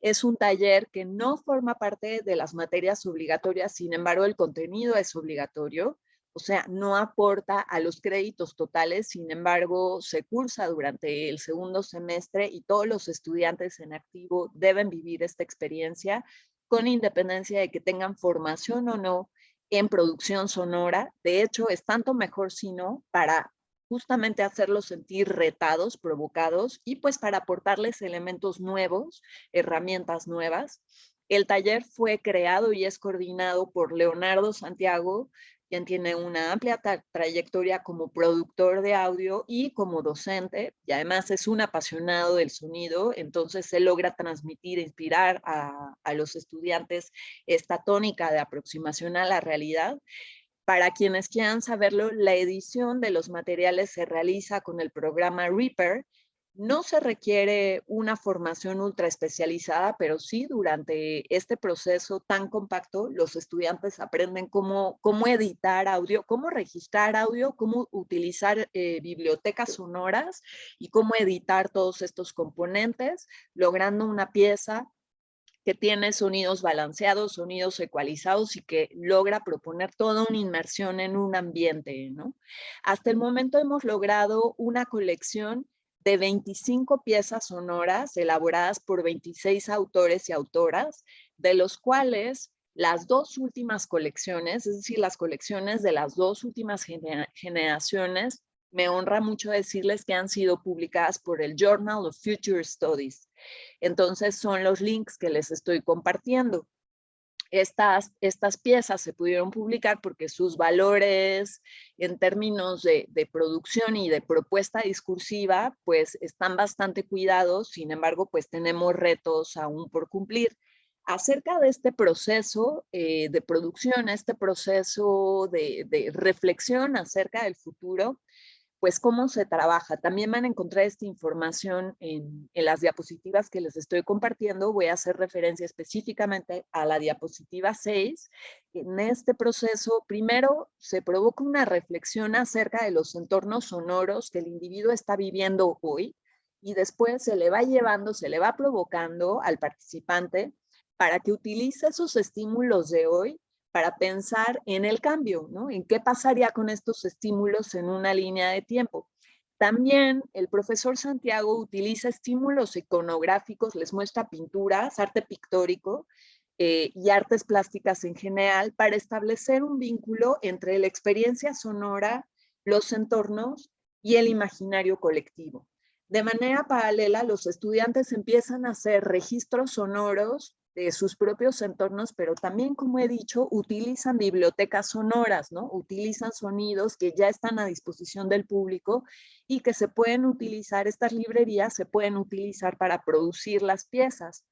Es un taller que no forma parte de las materias obligatorias, sin embargo, el contenido es obligatorio, o sea, no aporta a los créditos totales, sin embargo, se cursa durante el segundo semestre y todos los estudiantes en activo deben vivir esta experiencia con independencia de que tengan formación o no en producción sonora. De hecho, es tanto mejor si no para justamente hacerlos sentir retados, provocados, y pues para aportarles elementos nuevos, herramientas nuevas. El taller fue creado y es coordinado por Leonardo Santiago, quien tiene una amplia trayectoria como productor de audio y como docente, y además es un apasionado del sonido, entonces se logra transmitir, inspirar a los estudiantes esta tónica de aproximación a la realidad. Para quienes quieran saberlo, la edición de los materiales se realiza con el programa Reaper. No se requiere una formación ultra especializada, pero sí durante este proceso tan compacto, los estudiantes aprenden cómo editar audio, cómo registrar audio, cómo utilizar bibliotecas sonoras y cómo editar todos estos componentes, logrando una pieza que tiene sonidos balanceados, sonidos ecualizados y que logra proponer toda una inmersión en un ambiente, ¿no? Hasta el momento hemos logrado una colección de 25 piezas sonoras elaboradas por 26 autores y autoras, de los cuales las dos últimas colecciones, es decir, las colecciones de las dos últimas generaciones, me honra mucho decirles que han sido publicadas por el Journal of Future Studies. Entonces son los links que les estoy compartiendo. Estas piezas se pudieron publicar porque sus valores en términos de producción y de propuesta discursiva pues están bastante cuidados, sin embargo pues tenemos retos aún por cumplir. Acerca de este proceso de producción, este proceso de reflexión acerca del futuro, pues cómo se trabaja. También van a encontrar esta información en las diapositivas que les estoy compartiendo. Voy a hacer referencia específicamente a la diapositiva 6. En este proceso, primero se provoca una reflexión acerca de los entornos sonoros que el individuo está viviendo hoy y después se le va llevando, se le va provocando al participante para que utilice esos estímulos de hoy para pensar en el cambio, ¿no? En qué pasaría con estos estímulos en una línea de tiempo. También el profesor Santiago utiliza estímulos iconográficos, les muestra pinturas, arte pictórico y artes plásticas en general para establecer un vínculo entre la experiencia sonora, los entornos y el imaginario colectivo. De manera paralela, los estudiantes empiezan a hacer registros sonoros de sus propios entornos, pero también, como he dicho, utilizan bibliotecas sonoras, ¿no? Utilizan sonidos que ya están a disposición del público y que se pueden utilizar, estas librerías se pueden utilizar para producir las piezas.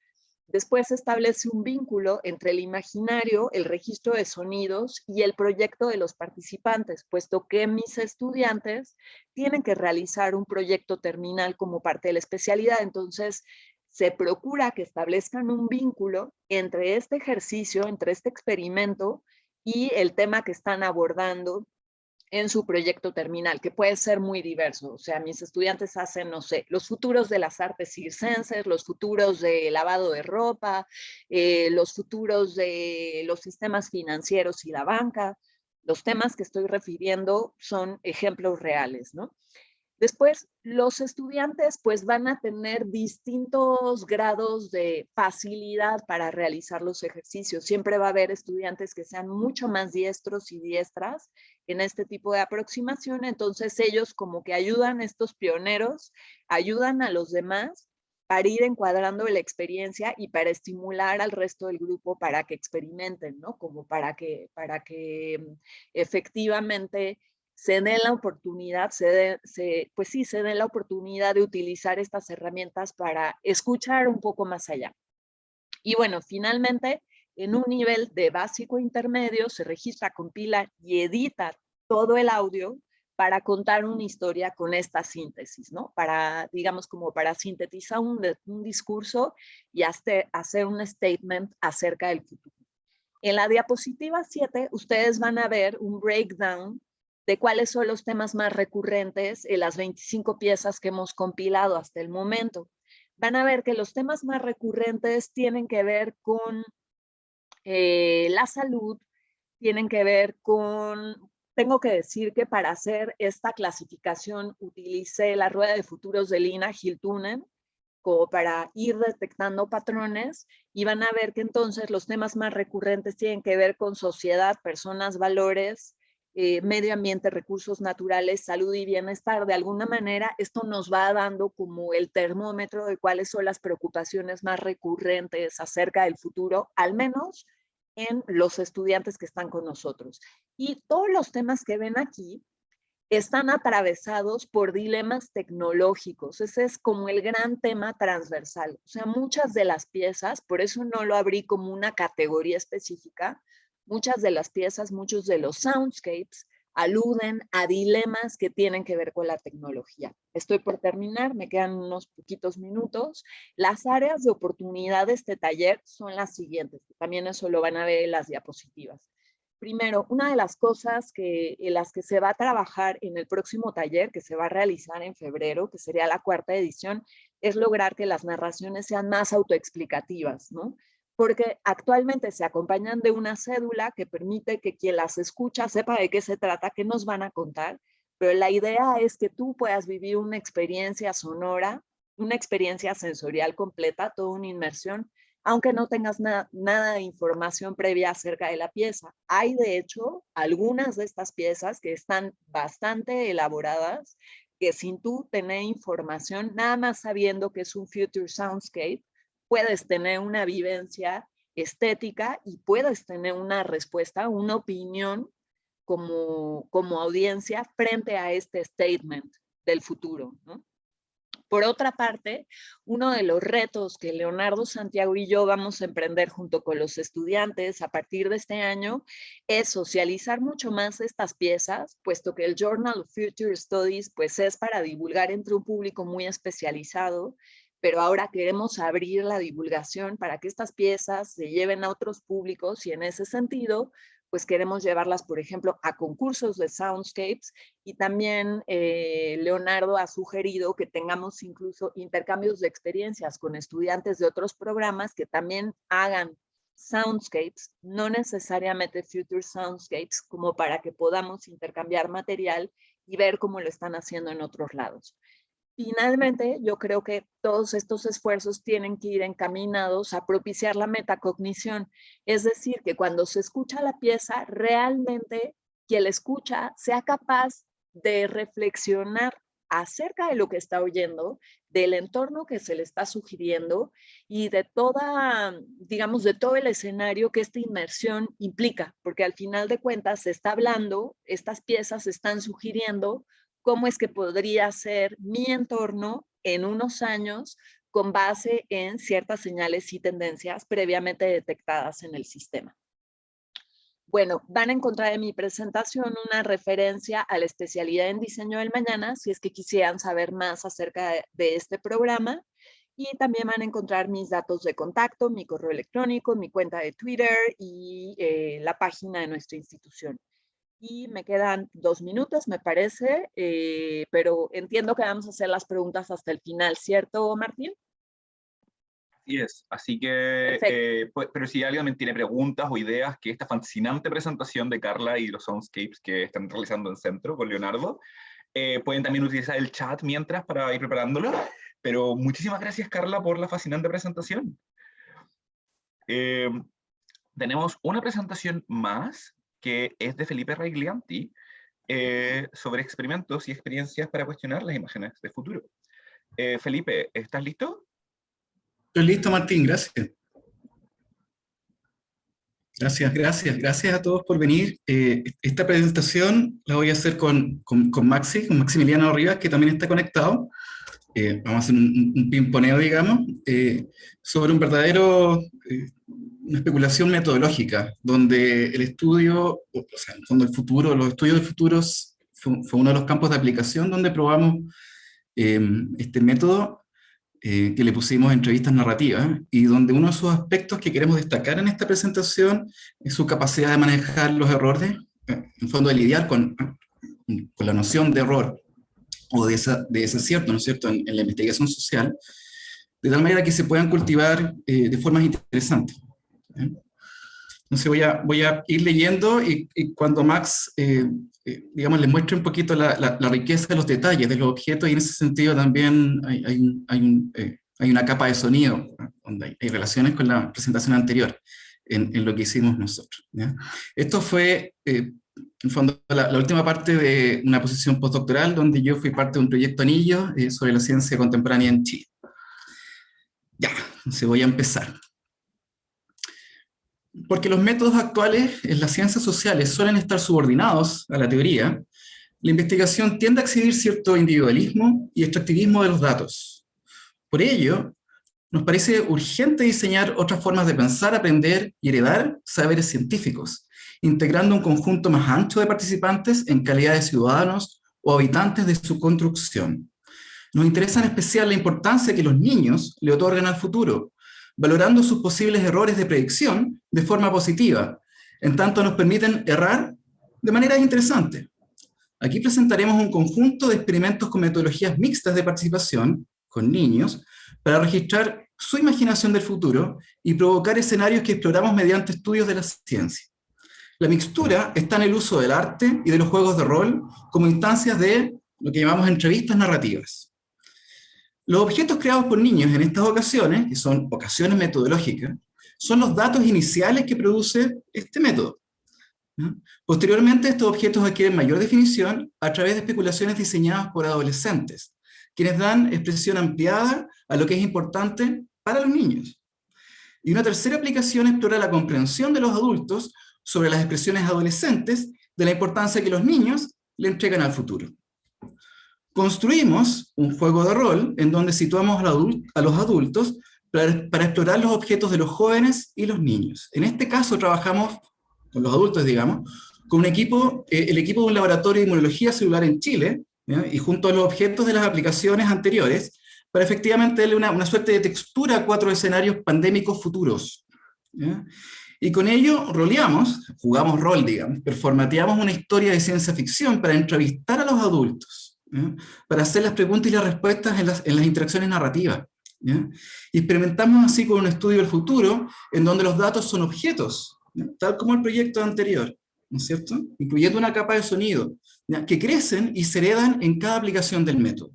Después se establece un vínculo entre el imaginario, el registro de sonidos y el proyecto de los participantes, puesto que mis estudiantes tienen que realizar un proyecto terminal como parte de la especialidad. Entonces, se procura que establezcan un vínculo entre este ejercicio, entre este experimento y el tema que están abordando en su proyecto terminal, que puede ser muy diverso. O sea, mis estudiantes hacen, no sé, los futuros de las artes circenses, los futuros de lavado de ropa, los futuros de los sistemas financieros y la banca. Los temas que estoy refiriendo son ejemplos reales, ¿no? Después, los estudiantes pues van a tener distintos grados de facilidad para realizar los ejercicios. Siempre va a haber estudiantes que sean mucho más diestros y diestras en este tipo de aproximación. Entonces ellos como que ayudan a estos pioneros, ayudan a los demás para ir encuadrando la experiencia y para estimular al resto del grupo para que experimenten, ¿no? Como para que efectivamente se den la oportunidad, pues sí, se den la oportunidad de utilizar estas herramientas para escuchar un poco más allá. Y bueno, finalmente, en un nivel de básico intermedio, se registra, compila y edita todo el audio para contar una historia con esta síntesis, ¿no? Para, digamos, como para sintetizar un discurso y hacer un statement acerca del futuro. En la diapositiva 7, ustedes van a ver un breakdown de cuáles son los temas más recurrentes en las 25 piezas que hemos compilado hasta el momento. Van a ver que los temas más recurrentes tienen que ver con la salud, tienen que ver con... Tengo que decir que para hacer esta clasificación utilicé la rueda de futuros de Lina Hiltunen como para ir detectando patrones y van a ver que entonces los temas más recurrentes tienen que ver con sociedad, personas, valores, medio ambiente, recursos naturales, salud y bienestar. De alguna manera, esto nos va dando como el termómetro de cuáles son las preocupaciones más recurrentes acerca del futuro, al menos en los estudiantes que están con nosotros. Y todos los temas que ven aquí están atravesados por dilemas tecnológicos. Ese es como el gran tema transversal. O sea, muchas de las piezas, por eso no lo abrí como una categoría específica, muchas de las piezas, muchos de los soundscapes aluden a dilemas que tienen que ver con la tecnología. Estoy por terminar, me quedan unos poquitos minutos. Las áreas de oportunidad de este taller son las siguientes. También eso lo van a ver en las diapositivas. Primero, una de las cosas en las que se va a trabajar en el próximo taller, que se va a realizar en febrero, que sería la 4ª edición, es lograr que las narraciones sean más autoexplicativas, ¿no? Porque actualmente se acompañan de una cédula que permite que quien las escucha sepa de qué se trata, qué nos van a contar, pero la idea es que tú puedas vivir una experiencia sonora, una experiencia sensorial completa, toda una inmersión, aunque no tengas nada de información previa acerca de la pieza. Hay, de hecho, algunas de estas piezas que están bastante elaboradas, que sin tú tener información, nada más sabiendo que es un future soundscape, puedes tener una vivencia estética y puedes tener una respuesta, una opinión como audiencia frente a este statement del futuro, ¿no? Por otra parte, uno de los retos que Leonardo, Santiago y yo vamos a emprender junto con los estudiantes a partir de este año es socializar mucho más estas piezas, puesto que el Journal of Future Studies pues, es para divulgar entre un público muy especializado, pero ahora queremos abrir la divulgación para que estas piezas se lleven a otros públicos y en ese sentido pues queremos llevarlas, por ejemplo, a concursos de soundscapes y también Leonardo ha sugerido que tengamos incluso intercambios de experiencias con estudiantes de otros programas que también hagan soundscapes, no necesariamente future soundscapes, como para que podamos intercambiar material y ver cómo lo están haciendo en otros lados. Finalmente, yo creo que todos estos esfuerzos tienen que ir encaminados a propiciar la metacognición, es decir, que cuando se escucha la pieza, realmente quien la escucha sea capaz de reflexionar acerca de lo que está oyendo, del entorno que se le está sugiriendo y de toda, digamos, de todo el escenario que esta inmersión implica, porque al final de cuentas se está hablando, estas piezas están sugiriendo cómo es que podría ser mi entorno en unos años con base en ciertas señales y tendencias previamente detectadas en el sistema. Bueno, van a encontrar en mi presentación una referencia a la especialidad en diseño del mañana, si es que quisieran saber más acerca de este programa. Y también van a encontrar mis datos de contacto, mi correo electrónico, mi cuenta de Twitter y la página de nuestra institución. Y me quedan 2 minutos, me parece, pero entiendo que vamos a hacer las preguntas hasta el final, ¿cierto, Martín? Así es, así que, pero si alguien me tiene preguntas o ideas, que esta fascinante presentación de Carla y los soundscapes que están realizando en Centro con Leonardo, pueden también utilizar el chat mientras para ir preparándolo, pero muchísimas gracias, Carla, por la fascinante presentación. Tenemos una presentación más, que es de Felipe Raiglianti, sobre experimentos y experiencias para cuestionar las imágenes de futuro. Felipe, ¿estás listo? Estoy listo, Martín, gracias. Gracias a todos por venir. Esta presentación la voy a hacer con Maximiliano Rivas, que también está conectado. Vamos a hacer un pimponeo, digamos, sobre un verdadero, una especulación metodológica, donde el estudio, o sea, en el fondo el futuro, los estudios de futuros fue uno de los campos de aplicación donde probamos este método que le pusimos entrevistas narrativas, y donde uno de sus aspectos que queremos destacar en esta presentación es su capacidad de manejar los errores, en fondo de lidiar con la noción de error o de desacierto, ¿no es cierto?, en la investigación social, de tal manera que se puedan cultivar de formas interesantes. Entonces voy a ir leyendo y cuando Max, digamos, les muestre un poquito la riqueza de los detalles de los objetos, y en ese sentido también hay una capa de sonido, donde hay relaciones con la presentación anterior en lo que hicimos nosotros, ¿ya? Esto fue en fondo, la última parte de una posición postdoctoral donde yo fui parte de un proyecto anillo sobre la ciencia contemporánea en Chile. Ya, entonces voy a empezar. Porque los métodos actuales en las ciencias sociales suelen estar subordinados a la teoría, la investigación tiende a exhibir cierto individualismo y extractivismo de los datos. Por ello, nos parece urgente diseñar otras formas de pensar, aprender y heredar saberes científicos, integrando un conjunto más ancho de participantes en calidad de ciudadanos o habitantes de su construcción. Nos interesa en especial la importancia que los niños le otorgan al futuro, valorando sus posibles errores de predicción de forma positiva, en tanto nos permiten errar de manera interesante. Aquí presentaremos un conjunto de experimentos con metodologías mixtas de participación con niños para registrar su imaginación del futuro y provocar escenarios que exploramos mediante estudios de la ciencia. La mixtura está en el uso del arte y de los juegos de rol como instancias de lo que llamamos entrevistas narrativas. Los objetos creados por niños en estas ocasiones, que son ocasiones metodológicas, son los datos iniciales que produce este método. Posteriormente, estos objetos adquieren mayor definición a través de especulaciones diseñadas por adolescentes, quienes dan expresión ampliada a lo que es importante para los niños. Y una tercera aplicación explora la comprensión de los adultos sobre las expresiones adolescentes de la importancia que los niños le entregan al futuro. Construimos un juego de rol en donde situamos a los adultos para explorar los objetos de los jóvenes y los niños. En este caso trabajamos con los adultos, digamos, con un equipo, el equipo de un laboratorio de inmunología celular en Chile, ¿ya? Y junto a los objetos de las aplicaciones anteriores, para efectivamente darle una suerte de textura a 4 escenarios pandémicos futuros, ¿ya? Y con ello roleamos, jugamos rol, digamos, performateamos una historia de ciencia ficción para entrevistar a los adultos, ¿ya? Para hacer las preguntas y las respuestas en las interacciones narrativas, ¿ya? Y experimentamos así con un estudio del futuro, en donde los datos son objetos, ¿ya? Tal como el proyecto anterior, ¿no es cierto? Incluyendo una capa de sonido, ¿ya? Que crecen y se heredan en cada aplicación del método.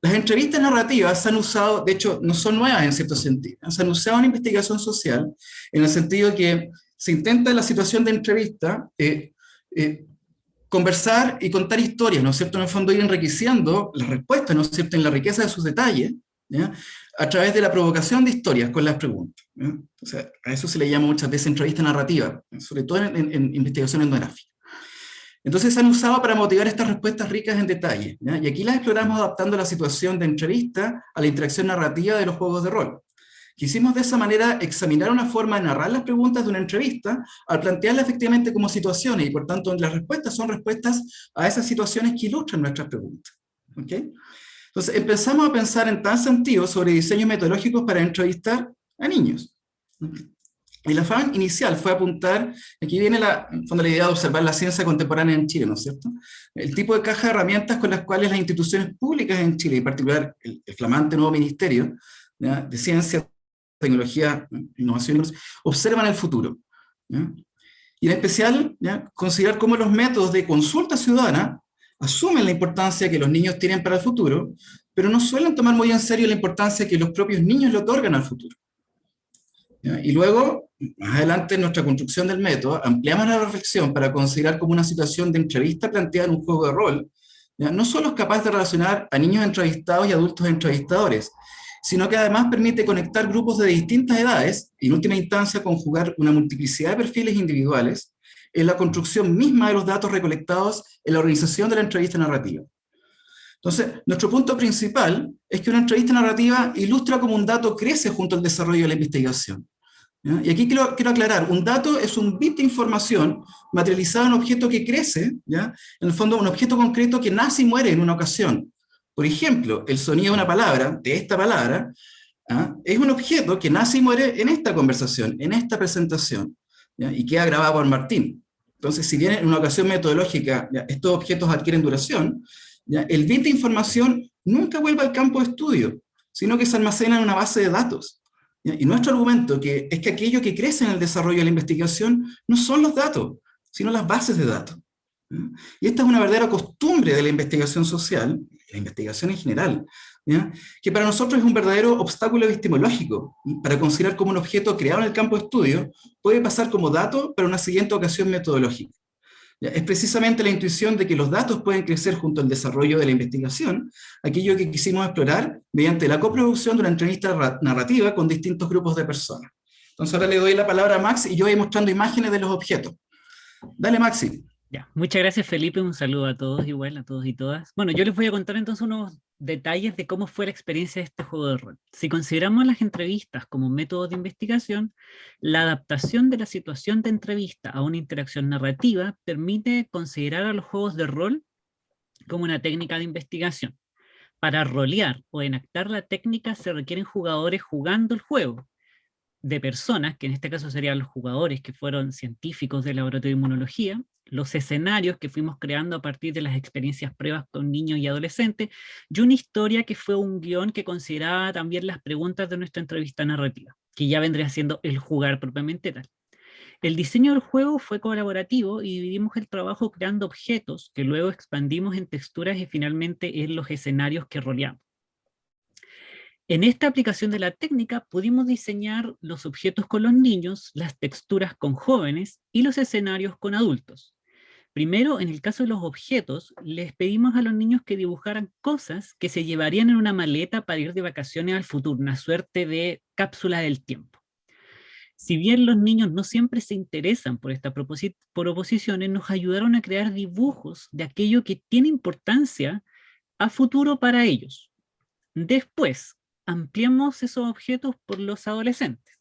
Las entrevistas narrativas se han usado, de hecho, no son nuevas en cierto sentido, se han usado en investigación social, en el sentido que se intenta en la situación de entrevista conversar y contar historias, ¿no es cierto? En el fondo ir enriqueciendo las respuestas, ¿no es cierto?, en la riqueza de sus detalles, ¿ya? A través de la provocación de historias con las preguntas, ¿ya? O sea, a eso se le llama muchas veces entrevista narrativa, sobre todo en investigación etnográfica. Entonces se han usado para motivar estas respuestas ricas en detalle, ¿ya? Y aquí las exploramos adaptando la situación de entrevista a la interacción narrativa de los juegos de rol. Quisimos de esa manera examinar una forma de narrar las preguntas de una entrevista al plantearlas efectivamente como situaciones, y por tanto las respuestas son respuestas a esas situaciones que ilustran nuestras preguntas. ¿Okay? Entonces empezamos a pensar en tal sentido sobre diseños metodológicos para entrevistar a niños. ¿Okay? El afán inicial fue apuntar, aquí viene la idea de observar la ciencia contemporánea en Chile, ¿no es cierto? El tipo de caja de herramientas con las cuales las instituciones públicas en Chile, en particular el flamante nuevo Ministerio, ¿ya?, de Ciencia, Tecnología, Innovación, observan el futuro, ¿ya? Y en especial, ¿ya?, considerar cómo los métodos de consulta ciudadana asumen la importancia que los niños tienen para el futuro, pero no suelen tomar muy en serio la importancia que los propios niños le otorgan al futuro. ¿Ya? Y luego, más adelante en nuestra construcción del método, ampliamos la reflexión para considerar como una situación de entrevista planteada en un juego de rol, ¿ya?, no solo es capaz de relacionar a niños entrevistados y adultos entrevistadores, sino que además permite conectar grupos de distintas edades y en última instancia conjugar una multiplicidad de perfiles individuales en la construcción misma de los datos recolectados en la organización de la entrevista narrativa. Entonces, nuestro punto principal es que una entrevista narrativa ilustra cómo un dato crece junto al desarrollo de la investigación, ¿ya? Y aquí quiero aclarar, un dato es un bit de información materializado en un objeto que crece, ¿ya?, en el fondo un objeto concreto que nace y muere en una ocasión. Por ejemplo, el sonido de una palabra, de esta palabra, ¿ah?, es un objeto que nace y muere en esta conversación, en esta presentación, ¿ya?, y queda grabado por Martín. Entonces, si bien en una ocasión metodológica, ¿ya?, estos objetos adquieren duración, ¿ya?, el bit de información nunca vuelve al campo de estudio, sino que se almacena en una base de datos, ¿ya? Y nuestro argumento es que aquello que crece en el desarrollo de la investigación no son los datos, sino las bases de datos, ¿ya? Y esta es una verdadera costumbre de la investigación social, la investigación en general, ¿ya?, que para nosotros es un verdadero obstáculo epistemológico, ¿sí?, para considerar cómo un objeto creado en el campo de estudio puede pasar como dato para una siguiente ocasión metodológica, Es precisamente la intuición de que los datos pueden crecer junto al desarrollo de la investigación, aquello que quisimos explorar mediante la coproducción de una entrevista narrativa con distintos grupos de personas. Entonces ahora le doy la palabra a Max y yo voy mostrando imágenes de los objetos. Dale, Maxi. Ya, muchas gracias, Felipe, un saludo a todos igual, a todos y todas. Bueno, yo les voy a contar entonces unos detalles de cómo fue la experiencia de este juego de rol. Si consideramos las entrevistas como método de investigación, la adaptación de la situación de entrevista a una interacción narrativa permite considerar a los juegos de rol como una técnica de investigación. Para rolear o enactar la técnica se requieren jugadores jugando el juego, de personas, que en este caso serían los jugadores que fueron científicos del laboratorio de inmunología, los escenarios que fuimos creando a partir de las experiencias pruebas con niños y adolescentes, y una historia que fue un guión que consideraba también las preguntas de nuestra entrevista narrativa, que ya vendría siendo el jugar propiamente tal. El diseño del juego fue colaborativo y dividimos el trabajo creando objetos que luego expandimos en texturas y finalmente en los escenarios que roleamos. En esta aplicación de la técnica pudimos diseñar los objetos con los niños, las texturas con jóvenes y los escenarios con adultos. Primero, en el caso de los objetos, les pedimos a los niños que dibujaran cosas que se llevarían en una maleta para ir de vacaciones al futuro, una suerte de cápsula del tiempo. Si bien los niños no siempre se interesan por estas proposiciones, nos ayudaron a crear dibujos de aquello que tiene importancia a futuro para ellos. Después, ampliamos esos objetos por los adolescentes,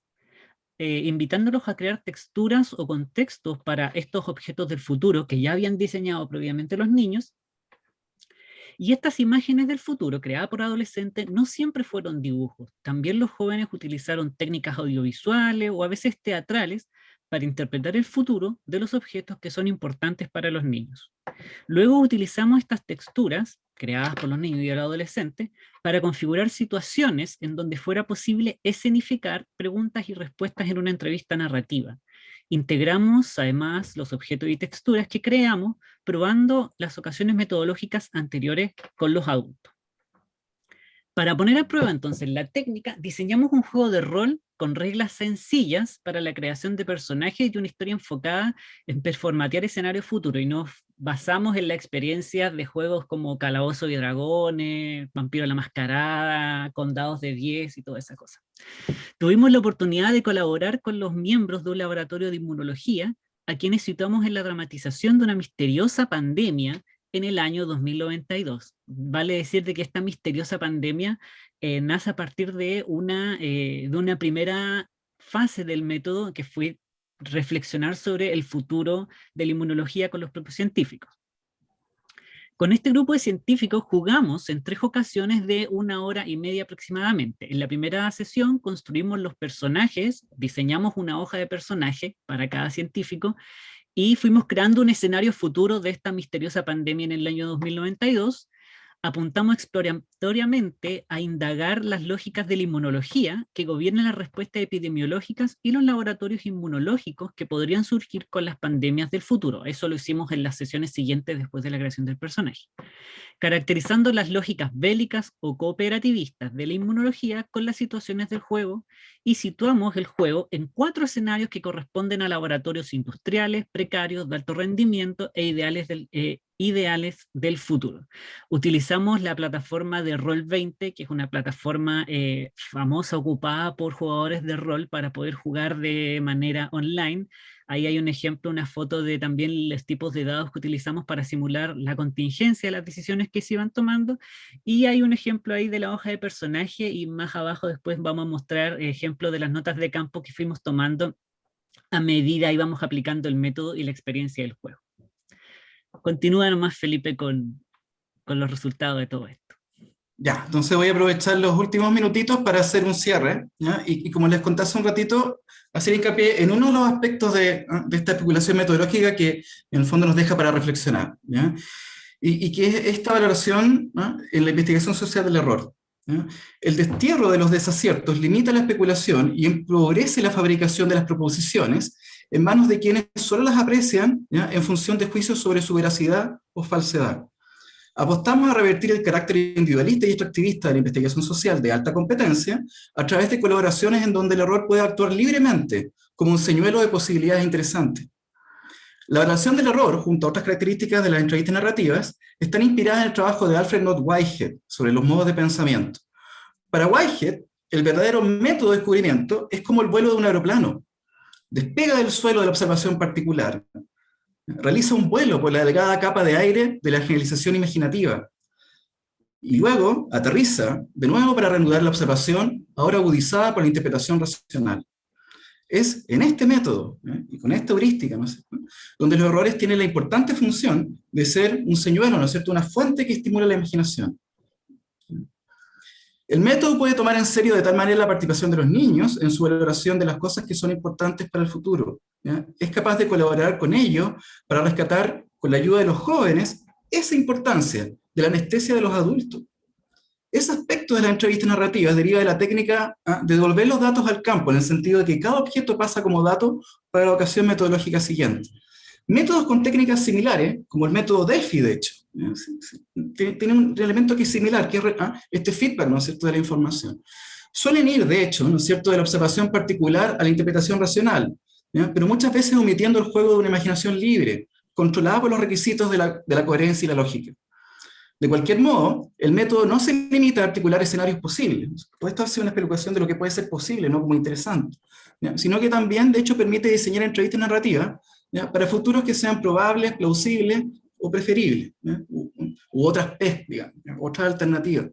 invitándolos a crear texturas o contextos para estos objetos del futuro que ya habían diseñado previamente los niños. Y estas imágenes del futuro creadas por adolescentes no siempre fueron dibujos. También los jóvenes utilizaron técnicas audiovisuales o a veces teatrales para interpretar el futuro de los objetos que son importantes para los niños. Luego utilizamos estas texturas, creadas por los niños y el adolescente, para configurar situaciones en donde fuera posible escenificar preguntas y respuestas en una entrevista narrativa. Integramos además los objetos y texturas que creamos, probando las ocasiones metodológicas anteriores con los adultos. Para poner a prueba entonces la técnica, diseñamos un juego de rol con reglas sencillas para la creación de personajes y una historia enfocada en performatear escenarios futuros, y nos basamos en la experiencia de juegos como Calabozo y Dragones, Vampiro la Mascarada, Condados de 10 y toda esa cosa. Tuvimos la oportunidad de colaborar con los miembros de un laboratorio de inmunología, a quienes situamos en la dramatización de una misteriosa pandemia en el año 2092. Vale decir de que esta misteriosa pandemia nace a partir de una primera fase del método que fue reflexionar sobre el futuro de la inmunología con los propios científicos. Con este grupo de científicos jugamos en 3 ocasiones de 1 hora y media aproximadamente. En la primera sesión construimos los personajes, diseñamos una hoja de personaje para cada científico, y fuimos creando un escenario futuro de esta misteriosa pandemia en el año 2092. Apuntamos exploratoriamente a indagar las lógicas de la inmunología que gobiernan las respuestas epidemiológicas y los laboratorios inmunológicos que podrían surgir con las pandemias del futuro. Eso lo hicimos en las sesiones siguientes después de la creación del personaje. Caracterizando las lógicas bélicas o cooperativistas de la inmunología con las situaciones del juego, y situamos el juego en 4 escenarios que corresponden a laboratorios industriales, precarios, de alto rendimiento e ideales del futuro. Utilizamos la plataforma de Roll20, que es una plataforma famosa, ocupada por jugadores de rol para poder jugar de manera online. Ahí hay un ejemplo, una foto de también los tipos de dados que utilizamos para simular la contingencia de las decisiones que se iban tomando, y hay un ejemplo ahí de la hoja de personaje, y más abajo después vamos a mostrar ejemplos de las notas de campo que fuimos tomando a medida íbamos aplicando el método y la experiencia del juego. Continúa nomás, Felipe, con los resultados de todo esto. Ya, entonces voy a aprovechar los últimos minutitos para hacer un cierre, ¿ya? Y como les conté hace un ratito, hacer hincapié en uno de los aspectos de esta especulación metodológica que en el fondo nos deja para reflexionar, ¿ya? Y que es esta valoración, ¿no?, en la investigación social del error, ¿ya? El destierro de los desaciertos limita la especulación y empobrece la fabricación de las proposiciones en manos de quienes solo las aprecian, ¿ya?, en función de juicios sobre su veracidad o falsedad. Apostamos a revertir el carácter individualista y extractivista de la investigación social de alta competencia a través de colaboraciones en donde el error puede actuar libremente como un señuelo de posibilidades interesantes. La evaluación del error, junto a otras características de las entrevistas narrativas, están inspiradas en el trabajo de Alfred North Whitehead sobre los modos de pensamiento. Para Whitehead, el verdadero método de descubrimiento es como el vuelo de un aeroplano. Despega del suelo de la observación particular, realiza un vuelo por la delgada capa de aire de la generalización imaginativa, y luego aterriza de nuevo para reanudar la observación, ahora agudizada por la interpretación racional. Es en este método, y con esta heurística, ¿no es cierto?, donde los errores tienen la importante función de ser un señuelo, ¿no es cierto?, una fuente que estimula la imaginación. El método puede tomar en serio de tal manera la participación de los niños en su valoración de las cosas que son importantes para el futuro, ¿ya? Es capaz de colaborar con ellos para rescatar, con la ayuda de los jóvenes, esa importancia de la anestesia de los adultos. Ese aspecto de las entrevistas narrativas deriva de la técnica de devolver los datos al campo, en el sentido de que cada objeto pasa como dato para la ocasión metodológica siguiente. Métodos con técnicas similares, como el método Delphi, de hecho, tiene un elemento aquí similar, que es este feedback, ¿no es cierto?, de la información. Suelen ir, de hecho, ¿no es cierto?, de la observación particular a la interpretación racional, ¿ya?, pero muchas veces omitiendo el juego de una imaginación libre, controlada por los requisitos de la coherencia y la lógica. De cualquier modo, el método no se limita a articular escenarios posibles. Todo esto hace una especulación de lo que puede ser posible, no como interesante, ¿ya?, sino que también, de hecho, permite diseñar entrevistas narrativas, ¿ya?, para futuros que sean probables, plausibles o preferibles, ¿ya?, u otras P, digamos, ¿ya?, otras alternativas.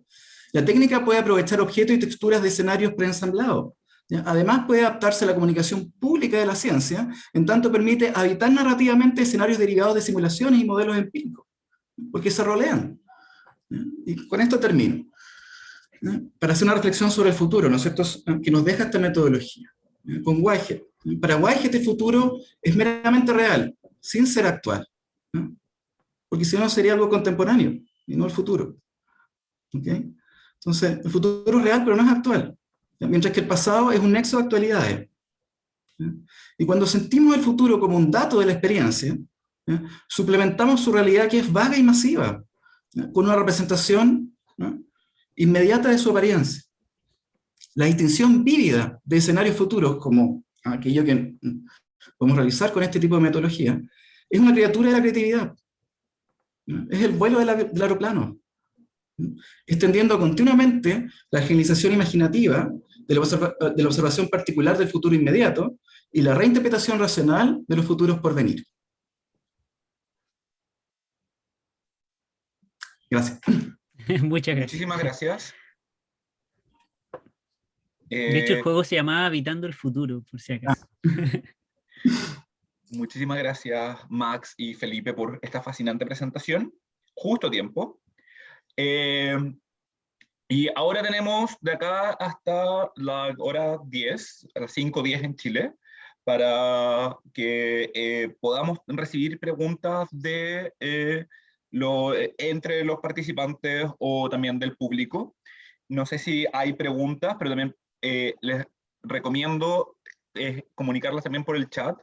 La técnica puede aprovechar objetos y texturas de escenarios preensamblados, ¿ya? Además puede adaptarse a la comunicación pública de la ciencia, en tanto permite habitar narrativamente escenarios derivados de simulaciones y modelos empíricos, porque se rolean. Y con esto termino, ¿ya?, para hacer una reflexión sobre el futuro, ¿no es cierto?, que nos deja esta metodología. Con Whitehead. Para Whitehead el futuro es meramente real, sin ser actual, ¿no?, porque si no sería algo contemporáneo, y no el futuro. ¿Okay? Entonces, el futuro es real, pero no es actual, ¿ya?, mientras que el pasado es un nexo de actualidades. ¿Ya? Y cuando sentimos el futuro como un dato de la experiencia, ¿ya?, suplementamos su realidad, que es vaga y masiva, ¿ya?, con una representación, ¿no?, inmediata de su apariencia. La distinción vívida de escenarios futuros, como aquello que podemos realizar con este tipo de metodología, es una criatura de la creatividad, ¿no?, es el vuelo del aeroplano, ¿no?, extendiendo continuamente la generalización imaginativa de la observación particular del futuro inmediato y la reinterpretación racional de los futuros por venir. Gracias. Muchas gracias. Muchísimas gracias. De hecho, el juego se llamaba Habitando el Futuro, por si acaso. Muchísimas gracias, Max y Felipe, por esta fascinante presentación. Justo a tiempo. Y ahora tenemos de acá hasta la hora 10, a las 5:10 en Chile, para que podamos recibir preguntas de, entre los participantes o también del público. No sé si hay preguntas, pero también les recomiendo comunicarlas también por el chat,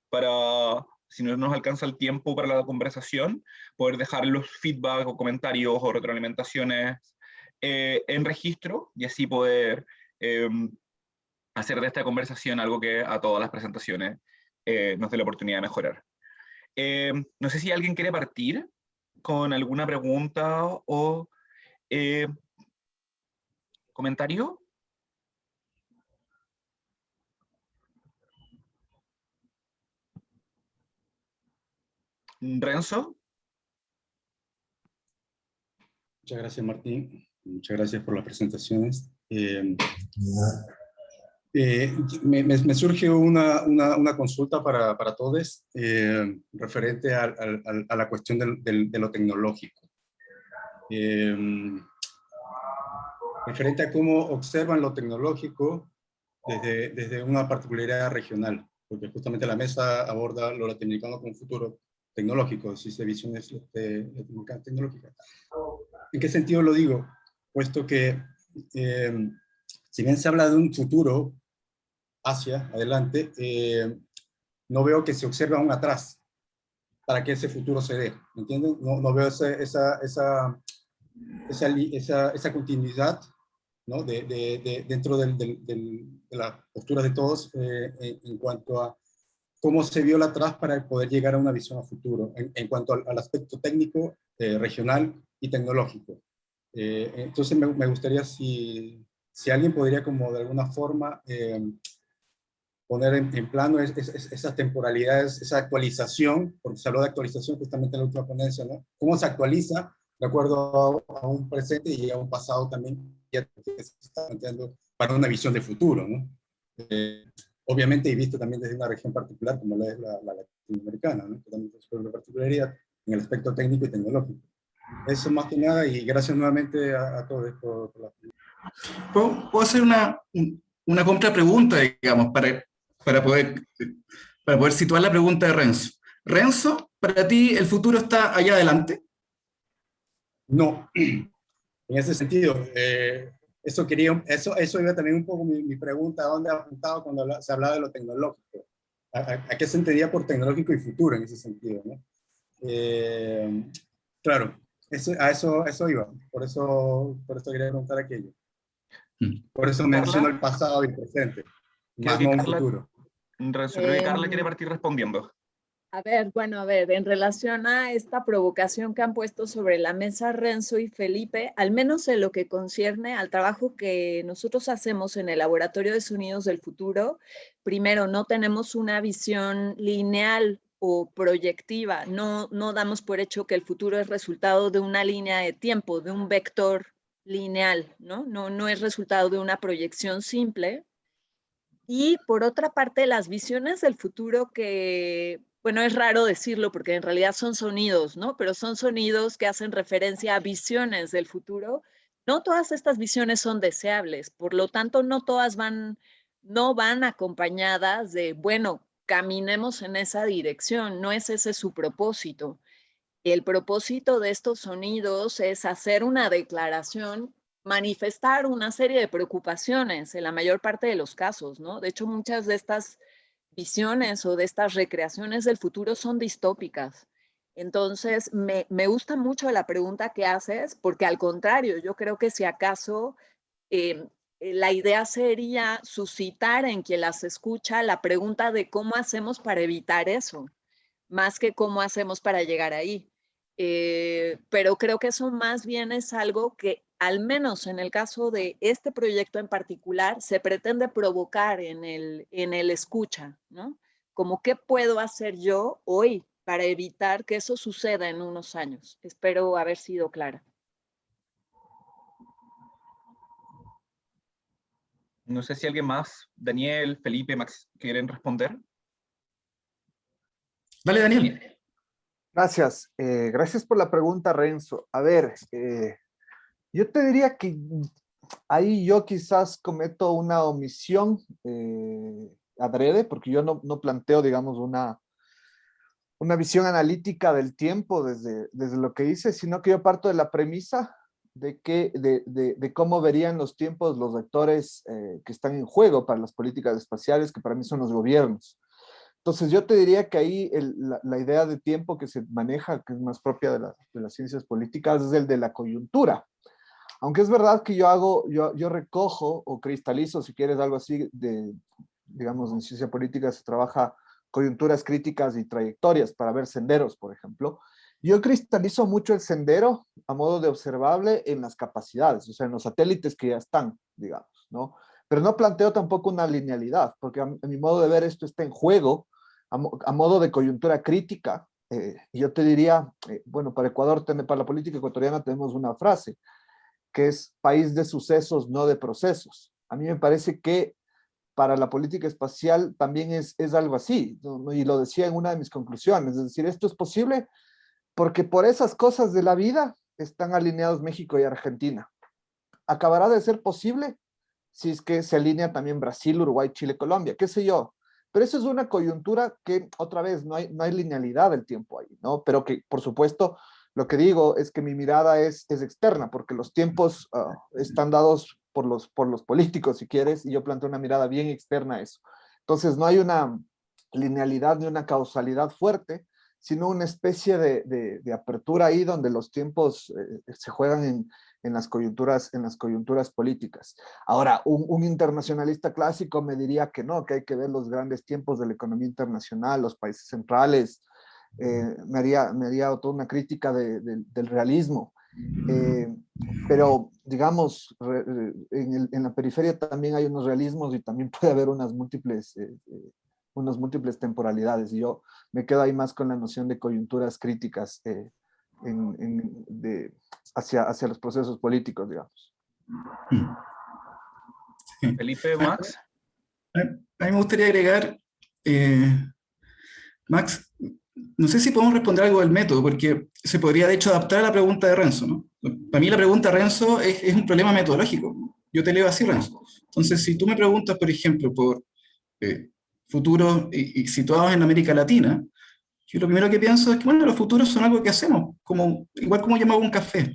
para, si no nos alcanza el tiempo para la conversación, poder dejar los feedback o comentarios o retroalimentaciones en registro, y así poder hacer de esta conversación algo que a todas las presentaciones nos dé la oportunidad de mejorar. No sé si alguien quiere partir con alguna pregunta o comentario. Renzo. Muchas gracias, Martín. Muchas gracias por las presentaciones. Me surge una consulta para todos referente a la cuestión de lo tecnológico. Referente a cómo observan lo tecnológico desde una particularidad regional, porque justamente la mesa aborda lo latinoamericano como futuro tecnológico, si se visiones tecnológica. ¿En qué sentido lo digo? Puesto que si bien se habla de un futuro hacia adelante, no veo que se observe aún atrás para que ese futuro se dé, ¿me entienden? No veo esa continuidad, ¿no?, dentro de la postura de todos en cuanto a cómo se vio atrás para poder llegar a una visión a futuro, en cuanto al aspecto técnico, regional y tecnológico. Entonces me gustaría si alguien podría como de alguna forma poner en plano esas temporalidades, esa actualización, porque se habló de actualización justamente en la última ponencia, ¿no? ¿Cómo se actualiza de acuerdo a un presente y a un pasado también que se está planteando para una visión de futuro, ¿no? Obviamente, y visto también desde una región particular como la latinoamericana, ¿no? Que también tiene una particularidad en el aspecto técnico y tecnológico. Eso más que nada, y gracias nuevamente a todos por la... ¿Puedo hacer una contrapregunta, digamos, para poder situar la pregunta de Renzo? Renzo, ¿para ti el futuro está allá adelante? No, en ese sentido, eso iba también un poco mi pregunta, ¿a dónde apuntaba cuando se hablaba de lo tecnológico? ¿A qué se entendía por tecnológico y futuro en ese sentido, ¿no? Claro, a eso iba, por eso quería preguntar aquello. Por eso menciono el pasado y el presente, más no un futuro. Creo que Carla quiere partir respondiendo. Bueno, a ver, en relación a esta provocación que han puesto sobre la mesa Renzo y Felipe, al menos en lo que concierne al trabajo que nosotros hacemos en el Laboratorio de Sonidos del Futuro, primero, no tenemos una visión lineal o proyectiva, no damos por hecho que el futuro es resultado de una línea de tiempo, de un vector lineal, ¿no? No es resultado de una proyección simple. Y por otra parte, las visiones del futuro que, bueno, es raro decirlo porque en realidad son sonidos, ¿no? Pero son sonidos que hacen referencia a visiones del futuro. No todas estas visiones son deseables, por lo tanto, no van acompañadas de, bueno, caminemos en esa dirección, no es ese su propósito. El propósito de estos sonidos es hacer una declaración, manifestar una serie de preocupaciones en la mayor parte de los casos, ¿no? De hecho, muchas de estas visiones o de estas recreaciones del futuro son distópicas. Entonces, me gusta mucho la pregunta que haces, porque al contrario, yo creo que si acaso la idea sería suscitar en quien las escucha la pregunta de cómo hacemos para evitar eso, más que cómo hacemos para llegar ahí. Pero creo que eso más bien es algo que, al menos en el caso de este proyecto en particular, se pretende provocar en el escucha, ¿no? Como, ¿qué puedo hacer yo hoy para evitar que eso suceda en unos años? Espero haber sido clara. No sé si alguien más, Daniel, Felipe, Max, quieren responder. Dale, Daniel. Gracias. Gracias por la pregunta, Renzo. A ver, yo te diría que ahí yo quizás cometo una omisión adrede, porque yo no planteo, digamos, una visión analítica del tiempo desde lo que hice, sino que yo parto de la premisa de cómo verían los tiempos los actores que están en juego para las políticas espaciales, que para mí son los gobiernos. Entonces yo te diría que ahí la idea de tiempo que se maneja, que es más propia de las ciencias políticas, es el de la coyuntura. Aunque es verdad que yo recojo o cristalizo, si quieres algo así, digamos, en ciencia política se trabaja coyunturas críticas y trayectorias para ver senderos, por ejemplo. Yo cristalizo mucho el sendero a modo de observable en las capacidades, o sea, en los satélites que ya están, digamos, ¿no? Pero no planteo tampoco una linealidad, porque a mi modo de ver esto está en juego a modo de coyuntura crítica. Y yo te diría, bueno, para Ecuador, para la política ecuatoriana tenemos una frase, que es país de sucesos, no de procesos. A mí me parece que para la política espacial también es algo así, ¿no? Y lo decía en una de mis conclusiones, es decir, esto es posible porque por esas cosas de la vida están alineados México y Argentina. Acabará de ser posible si es que se alinea también Brasil, Uruguay, Chile, Colombia, qué sé yo. Pero eso es una coyuntura que, otra vez, no hay linealidad del tiempo ahí, ¿no? Pero que, por supuesto, lo que digo es que mi mirada es externa, porque los tiempos están dados por los políticos, si quieres, y yo planteo una mirada bien externa a eso. Entonces, no hay una linealidad ni una causalidad fuerte, sino una especie de apertura ahí donde los tiempos se juegan en las coyunturas políticas. Ahora, un internacionalista clásico me diría que no, que hay que ver los grandes tiempos de la economía internacional, los países centrales, me haría toda una crítica del realismo. Pero, digamos, en la periferia también hay unos realismos y también puede haber unas múltiples temporalidades. Y yo me quedo ahí más con la noción de coyunturas críticas hacia los procesos políticos, digamos. Sí. Felipe, Max. A mí me gustaría agregar, Max, no sé si podemos responder algo del método, porque se podría de hecho adaptar a la pregunta de Renzo, ¿no? Para mí la pregunta de Renzo es un problema metodológico. Yo te leo así, Renzo. Entonces, si tú me preguntas, por ejemplo, por futuros y situados en América Latina, yo lo primero que pienso es que, bueno, los futuros son algo que hacemos, igual como yo me hago un café,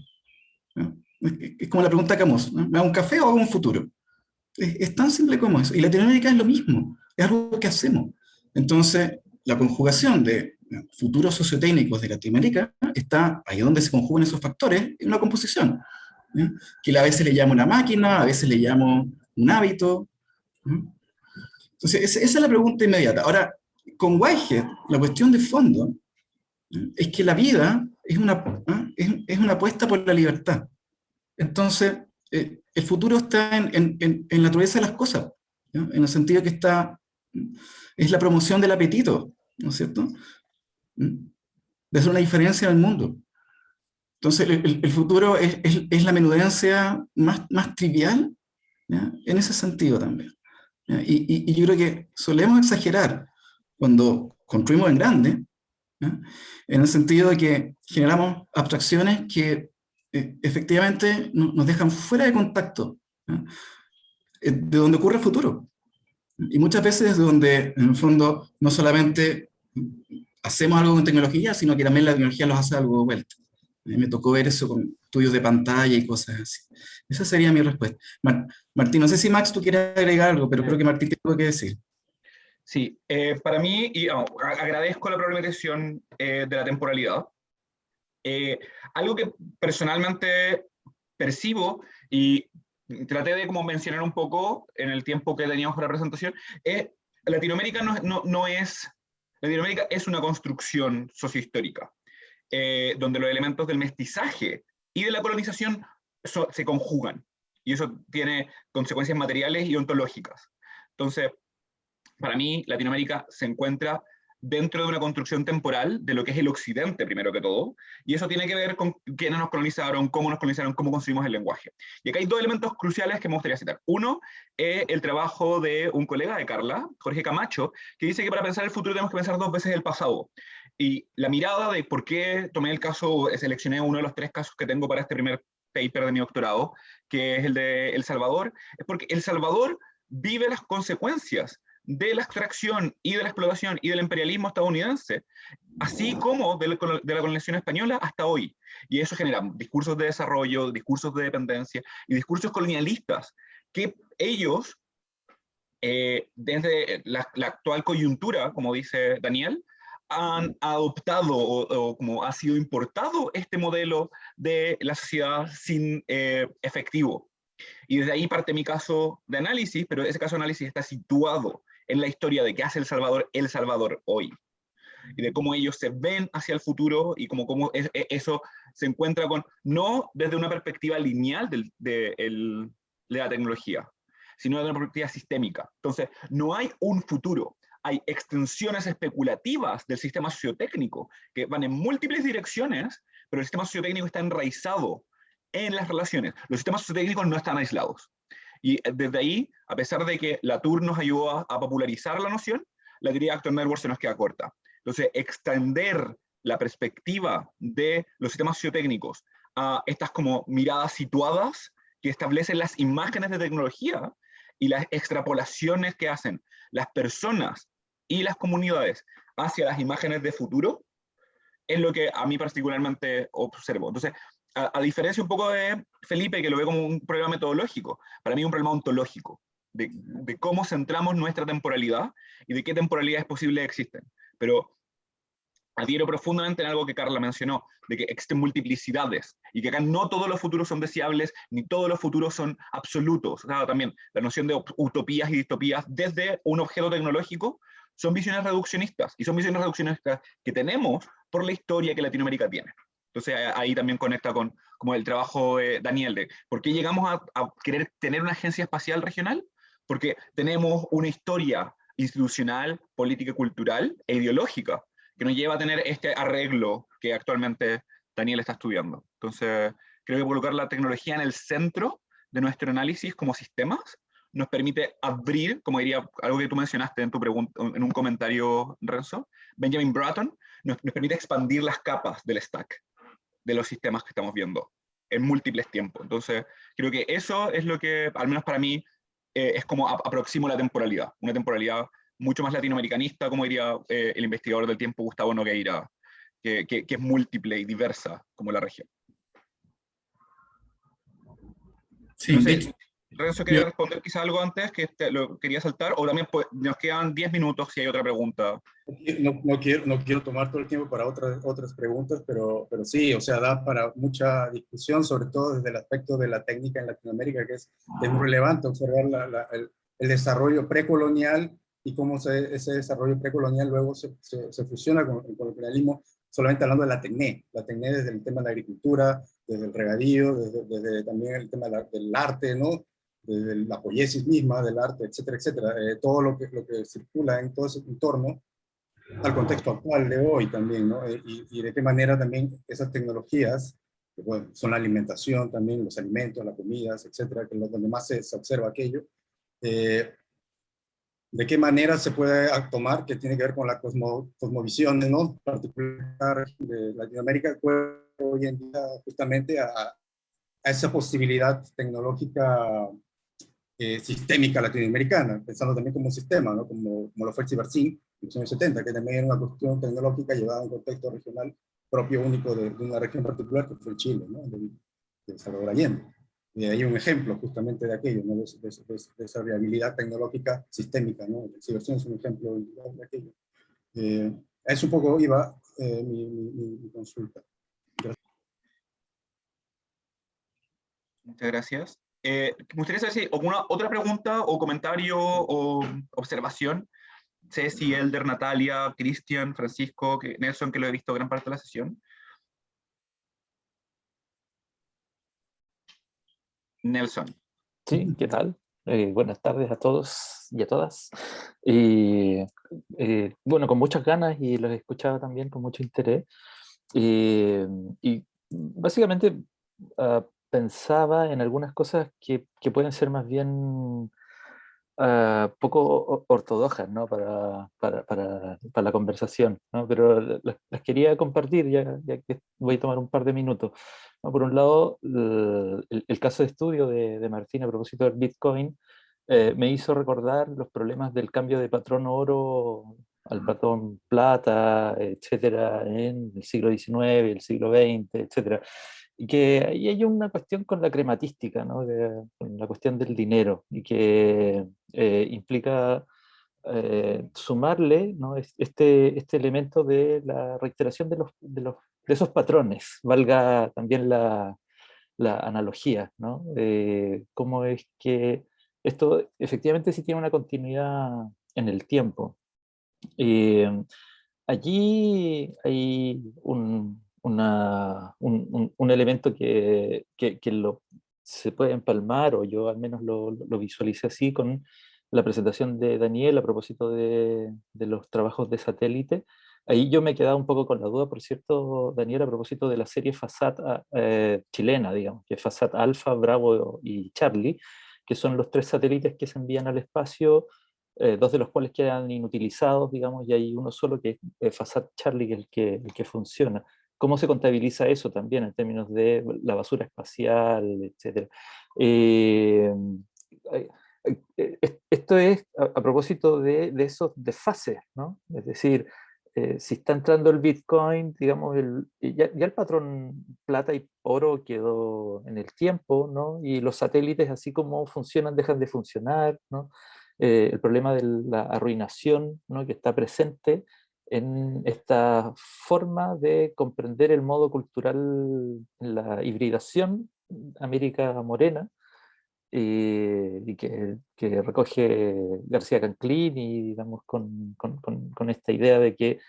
¿no? Es como la pregunta que hagamos, ¿no? ¿Me hago un café o hago un futuro? Es tan simple como eso. Y Latinoamérica es lo mismo, es algo que hacemos. Entonces, la conjugación de futuros sociotécnicos de Latinoamérica está ahí donde se conjugan esos factores en una composición, ¿no? Que a veces le llamo una máquina, a veces le llamo un hábito, ¿no? Entonces, esa es la pregunta inmediata. Ahora, con Whitehead, la cuestión de fondo, ¿no?, es que la vida es una apuesta por la libertad. Entonces, el futuro está en la naturaleza de las cosas, ¿no? En el sentido que es la promoción del apetito, ¿no es cierto? De hacer una diferencia en el mundo. Entonces, el futuro es la menudencia más trivial, ¿ya?, en ese sentido también, ¿ya? Y yo creo que solemos exagerar cuando construimos en grande, ¿ya?, en el sentido de que generamos abstracciones que efectivamente nos dejan fuera de contacto, ¿ya?, de donde ocurre el futuro. Y muchas veces es donde, en el fondo, no solamente hacemos algo con tecnología, sino que también la tecnología los hace algo de vuelta. A mí me tocó ver eso con estudios de pantalla y cosas así. Esa sería mi respuesta. Martín, no sé si Max tú quieres agregar algo, pero creo que Martín tiene algo que decir. Sí, para mí, y agradezco la problematización de la temporalidad. Algo que personalmente percibo, y traté de como mencionar un poco en el tiempo que teníamos para la presentación, Latinoamérica Latinoamérica es una construcción sociohistórica, donde los elementos del mestizaje y de la colonización se conjugan, y eso tiene consecuencias materiales y ontológicas. Entonces, para mí, Latinoamérica se encuentra dentro de una construcción temporal de lo que es el occidente, primero que todo, y eso tiene que ver con quiénes nos colonizaron, cómo construimos el lenguaje. Y acá hay dos elementos cruciales que me gustaría citar. Uno es el trabajo de un colega de Carla, Jorge Camacho, que dice que para pensar el futuro tenemos que pensar dos veces el pasado. Y la mirada de por qué tomé el caso, seleccioné uno de los 3 casos que tengo para este primer paper de mi doctorado, que es el de El Salvador, es porque El Salvador vive las consecuencias de la extracción y de la explotación y del imperialismo estadounidense, así como de la colonización española hasta hoy. Y eso genera discursos de desarrollo, discursos de dependencia y discursos colonialistas que ellos, desde la actual coyuntura, como dice Daniel, han adoptado o como ha sido importado este modelo de la sociedad sin efectivo. Y desde ahí parte mi caso de análisis, pero ese caso de análisis está situado en la historia de qué hace El Salvador hoy, y de cómo ellos se ven hacia el futuro, y cómo eso se encuentra no desde una perspectiva lineal de la tecnología, sino desde una perspectiva sistémica. Entonces, no hay un futuro, hay extensiones especulativas del sistema sociotécnico que van en múltiples direcciones, pero el sistema sociotécnico está enraizado en las relaciones. Los sistemas sociotécnicos no están aislados. Y desde ahí, a pesar de que Latour nos ayudó a popularizar la noción, la teoría de Actor Network se nos queda corta. Entonces, extender la perspectiva de los sistemas sociotécnicos a estas como miradas situadas que establecen las imágenes de tecnología y las extrapolaciones que hacen las personas y las comunidades hacia las imágenes de futuro, es lo que a mí particularmente observo. Entonces, a diferencia un poco de Felipe, que lo ve como un problema metodológico, para mí es un problema ontológico, de cómo centramos nuestra temporalidad y de qué temporalidades posibles existen. Pero adhiero profundamente en algo que Carla mencionó, de que existen multiplicidades y que acá no todos los futuros son deseables, ni todos los futuros son absolutos. O sea, también la noción de utopías y distopías desde un objeto tecnológico son visiones reduccionistas, y son visiones reduccionistas que tenemos por la historia que Latinoamérica tiene. Entonces ahí también conecta con como el trabajo de Daniel, de por qué llegamos a querer tener una agencia espacial regional, porque tenemos una historia institucional, política, cultural e ideológica que nos lleva a tener este arreglo que actualmente Daniel está estudiando. Entonces, creo que colocar la tecnología en el centro de nuestro análisis como sistemas nos permite abrir, como diría algo que tú mencionaste en tu pregunta, en un comentario, Renzo, Benjamin Bratton, nos permite expandir las capas del stack de los sistemas que estamos viendo en múltiples tiempos. Entonces, creo que eso es lo que, al menos para mí, es como aproximo la temporalidad, una temporalidad mucho más latinoamericanista, como diría el investigador del tiempo Gustavo Nogueira, que es múltiple y diversa como la región. Sí, No sé, de hecho, Renzo quería responder quizá algo antes, que lo quería saltar, o también pues, nos quedan 10 minutos si hay otra pregunta. No quiero tomar todo el tiempo para otras preguntas, pero sí, o sea, da para mucha discusión, sobre todo desde el aspecto de la técnica en Latinoamérica, que es muy relevante observar el desarrollo precolonial y cómo ese desarrollo precolonial luego se fusiona con el colonialismo, solamente hablando de la TECNE desde el tema de la agricultura, desde el regadío, desde también el tema del arte, ¿no? Desde la poiesis misma del arte, etcétera, etcétera, todo lo que circula en todo ese entorno, al contexto actual de hoy también, ¿no? Y de qué manera también esas tecnologías, que bueno, son la alimentación también, los alimentos, las comidas, etcétera, que es donde más se observa aquello, de qué manera se puede tomar, que tiene que ver con la cosmovisión, ¿no? Particular de Latinoamérica, hoy en día justamente a esa posibilidad tecnológica sistémica latinoamericana, pensando también como un sistema, ¿no? Como lo fue el Cibercin en los años 70, que también era una cuestión tecnológica llevada a un contexto regional propio, único de una región particular, que fue el Chile, ¿no? de Salvador Allende. Y hay un ejemplo justamente de aquello, ¿no? de esa viabilidad tecnológica sistémica, ¿no? El Cibercin es un ejemplo de aquello. Es un poco iba mi consulta. Muchas gracias. Me gustaría saber si alguna otra pregunta o comentario o observación. Ceci, Elder, Natalia, Cristian, Francisco, Nelson, que lo he visto gran parte de la sesión. Nelson. Sí, ¿qué tal? Buenas tardes a todos y a todas. Y bueno, con muchas ganas y los he escuchado también con mucho interés. Y básicamente pensaba en algunas cosas que pueden ser más bien poco ortodoxas, ¿no? para la conversación, ¿no? Pero las quería compartir ya que voy a tomar un par de minutos, ¿no? Por un lado, el caso de estudio de Martín a propósito del Bitcoin me hizo recordar los problemas del cambio de patrón oro al patrón plata, etcétera, en el siglo XIX, el siglo XX, etcétera. Y que ahí hay una cuestión con la crematística, ¿no? Con la cuestión del dinero, y que implica sumarle, ¿no? este elemento de la reiteración de esos patrones, valga también la analogía, ¿no? Cómo es que esto efectivamente sí tiene una continuidad en el tiempo. Allí hay un elemento que se puede empalmar, o yo al menos lo visualicé así, con la presentación de Daniel a propósito de los trabajos de satélite. Ahí yo me he quedado un poco con la duda, por cierto, Daniel, a propósito de la serie FASAT chilena, digamos, que es FASAT Alpha, Bravo y Charlie, que son los 3 satélites que se envían al espacio, 2 de los cuales quedan inutilizados, digamos, y hay uno solo que es FASAT Charlie, el que funciona. ¿Cómo se contabiliza eso también en términos de la basura espacial, etcétera? Esto es a propósito de esos desfases, ¿no? Es decir, si está entrando el Bitcoin, digamos, ya el patrón plata y oro quedó en el tiempo, ¿no? Y los satélites, así como funcionan, dejan de funcionar, ¿no? El problema de la arruinación, ¿no? Que está presente, en esta forma de comprender el modo cultural, la hibridación América Morena, y que recoge García Canclín, y digamos con esta idea de que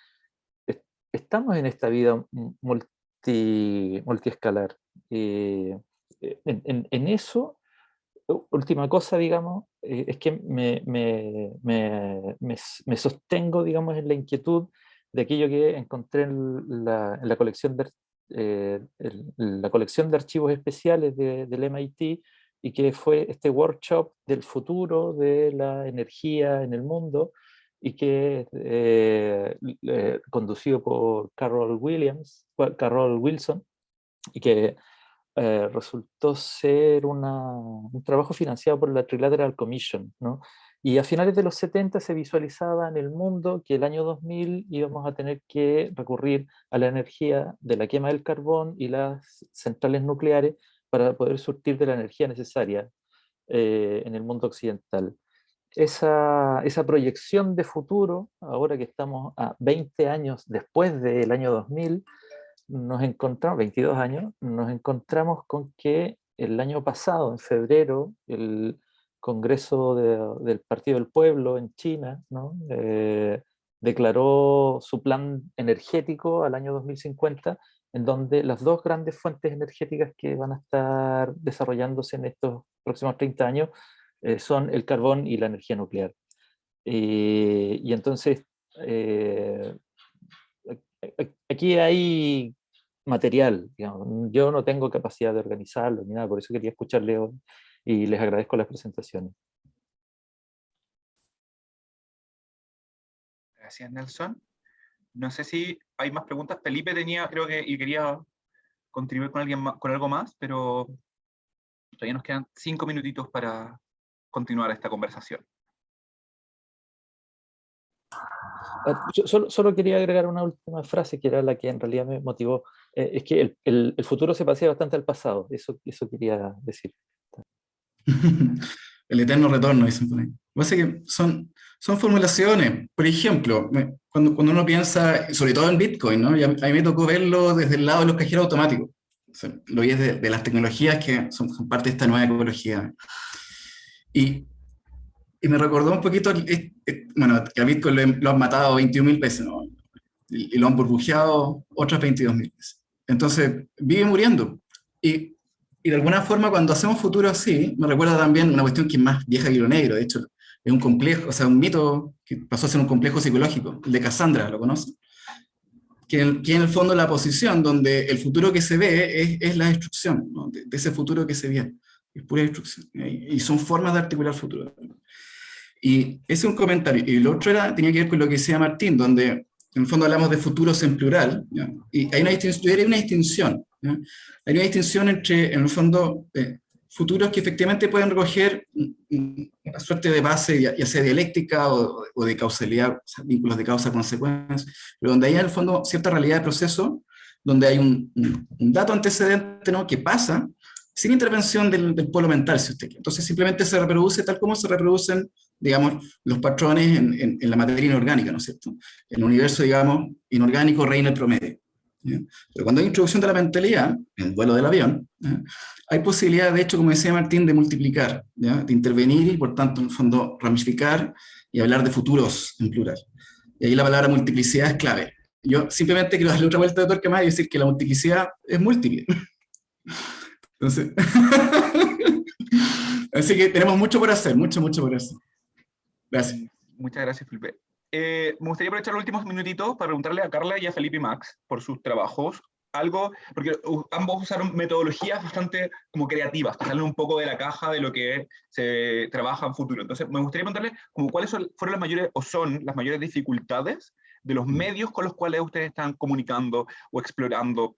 estamos en esta vida multiescalar. En eso, última cosa, digamos, es que me sostengo, digamos, en la inquietud de aquello que encontré en la colección la colección de archivos especiales del MIT, y que fue este workshop del futuro de la energía en el mundo, y que conducido por Carol Wilson, y que resultó ser un trabajo financiado por la Trilateral Commission, ¿no? Y a finales de los 70 se visualizaba en el mundo que el año 2000 íbamos a tener que recurrir a la energía de la quema del carbón y las centrales nucleares para poder surtir de la energía necesaria en el mundo occidental. Esa proyección de futuro, ahora que estamos a 20 años después del año 2000, nos encontramos, 22 años, nos encontramos con que el año pasado, en febrero, el Congreso del Partido del Pueblo en China, ¿no? Declaró su plan energético al año 2050, en donde las dos grandes fuentes energéticas que van a estar desarrollándose en estos próximos 30 años son el carbón y la energía nuclear. Y entonces, aquí hay material, digamos. Yo no tengo capacidad de organizarlo ni nada, por eso quería escucharle hoy, y les agradezco las presentaciones. Gracias, Nelson. No sé si hay más preguntas. Felipe tenía, creo que, y quería contribuir con, con algo más, pero todavía nos quedan 5 minutitos para continuar esta conversación. Yo solo quería agregar una última frase, que era la que en realidad me motivó. Es que el futuro se pasea bastante al pasado, eso quería decir. El eterno retorno, dicen por ahí. Lo que pasa es que son formulaciones. Por ejemplo, cuando uno piensa, sobre todo en Bitcoin, ¿no? Y a mí me tocó verlo desde el lado de los cajeros automáticos. O sea, lo vi de las tecnologías que son parte de esta nueva ecología. Y me recordó un poquito, bueno, que a Bitcoin lo han matado 21.000 veces, ¿no? Y lo han burbujeado otras 22.000 veces. Entonces, vive muriendo. Y de alguna forma, cuando hacemos futuro así, me recuerda también una cuestión que es más vieja que lo negro. De hecho, es un complejo, o sea, un mito que pasó a ser un complejo psicológico, el de Cassandra, ¿lo conoce? Que en el fondo la posición donde el futuro que se ve es la destrucción, ¿no? De ese futuro que se ve. Es pura destrucción. Y son formas de articular futuro. Y ese es un comentario. Y el otro tenía que ver con lo que decía Martín, donde en el fondo hablamos de futuros en plural, ¿ya? Y hay una distinción, yo diría una distinción, ¿ya? Hay una distinción entre, en el fondo, futuros que efectivamente pueden recoger una suerte de base, ya sea dialéctica o de causalidad, o sea, vínculos de causa-consecuencia, pero donde hay en el fondo cierta realidad de proceso, donde hay un dato antecedente, ¿no?, que pasa sin intervención del polo mental, si usted quiere. Entonces simplemente se reproduce tal como se reproducen, digamos, los patrones en la materia inorgánica, ¿no es cierto? En el universo, digamos, inorgánico reina el promedio, ¿ya? Pero cuando hay introducción de la mentalidad, en el vuelo del avión, ¿ya?, hay posibilidad, de hecho, como decía Martín, de multiplicar, ¿ya?, de intervenir y, por tanto, en el fondo, ramificar y hablar de futuros en plural. Y ahí la palabra multiplicidad es clave. Yo simplemente quiero darle otra vuelta de tuerca más y decir que la multiplicidad es múltiple. Entonces, así que tenemos mucho por hacer, mucho por hacer. Gracias. Muchas gracias, Felipe. Me gustaría aprovechar los últimos minutitos para preguntarle a Carla y a Felipe y Max por sus trabajos. Algo, porque ambos usaron metodologías bastante como creativas, que salen un poco de la caja de lo que se trabaja en futuro. Entonces, me gustaría preguntarle como cuáles fueron las mayores, o son las mayores dificultades de los medios con los cuales ustedes están comunicando o explorando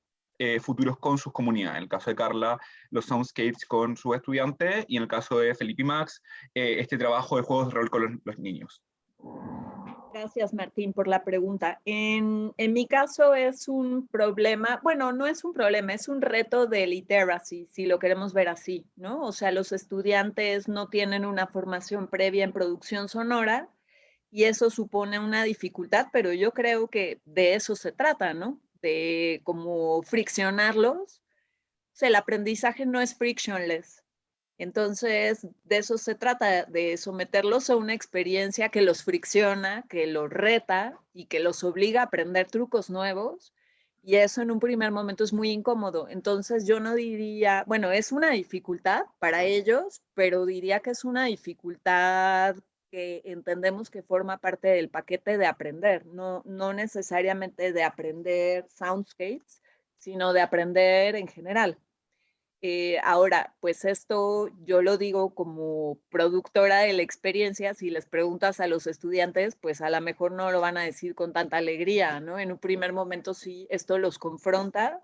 futuros con sus comunidades. En el caso de Carla, los soundscapes con sus estudiantes, y en el caso de Felipe y Max, este trabajo de juegos de rol con los niños. Gracias, Martín, por la pregunta. En mi caso es un problema, bueno, no es un problema, es un reto de literacy, si lo queremos ver así, ¿no? O sea, los estudiantes no tienen una formación previa en producción sonora y eso supone una dificultad, pero yo creo que de eso se trata, ¿no? De como friccionarlos. O sea, el aprendizaje no es frictionless. Entonces, de eso se trata, de someterlos a una experiencia que los fricciona, que los reta y que los obliga a aprender trucos nuevos. Y eso en un primer momento es muy incómodo. Entonces, yo no diría, bueno, es una dificultad para ellos, pero diría que es una dificultad que entendemos que forma parte del paquete de aprender, no necesariamente de aprender soundscapes, sino de aprender en general. Ahora, pues esto yo lo digo como productora de la experiencia. Si les preguntas a los estudiantes, pues a lo mejor no lo van a decir con tanta alegría, ¿no? En un primer momento sí, esto los confronta,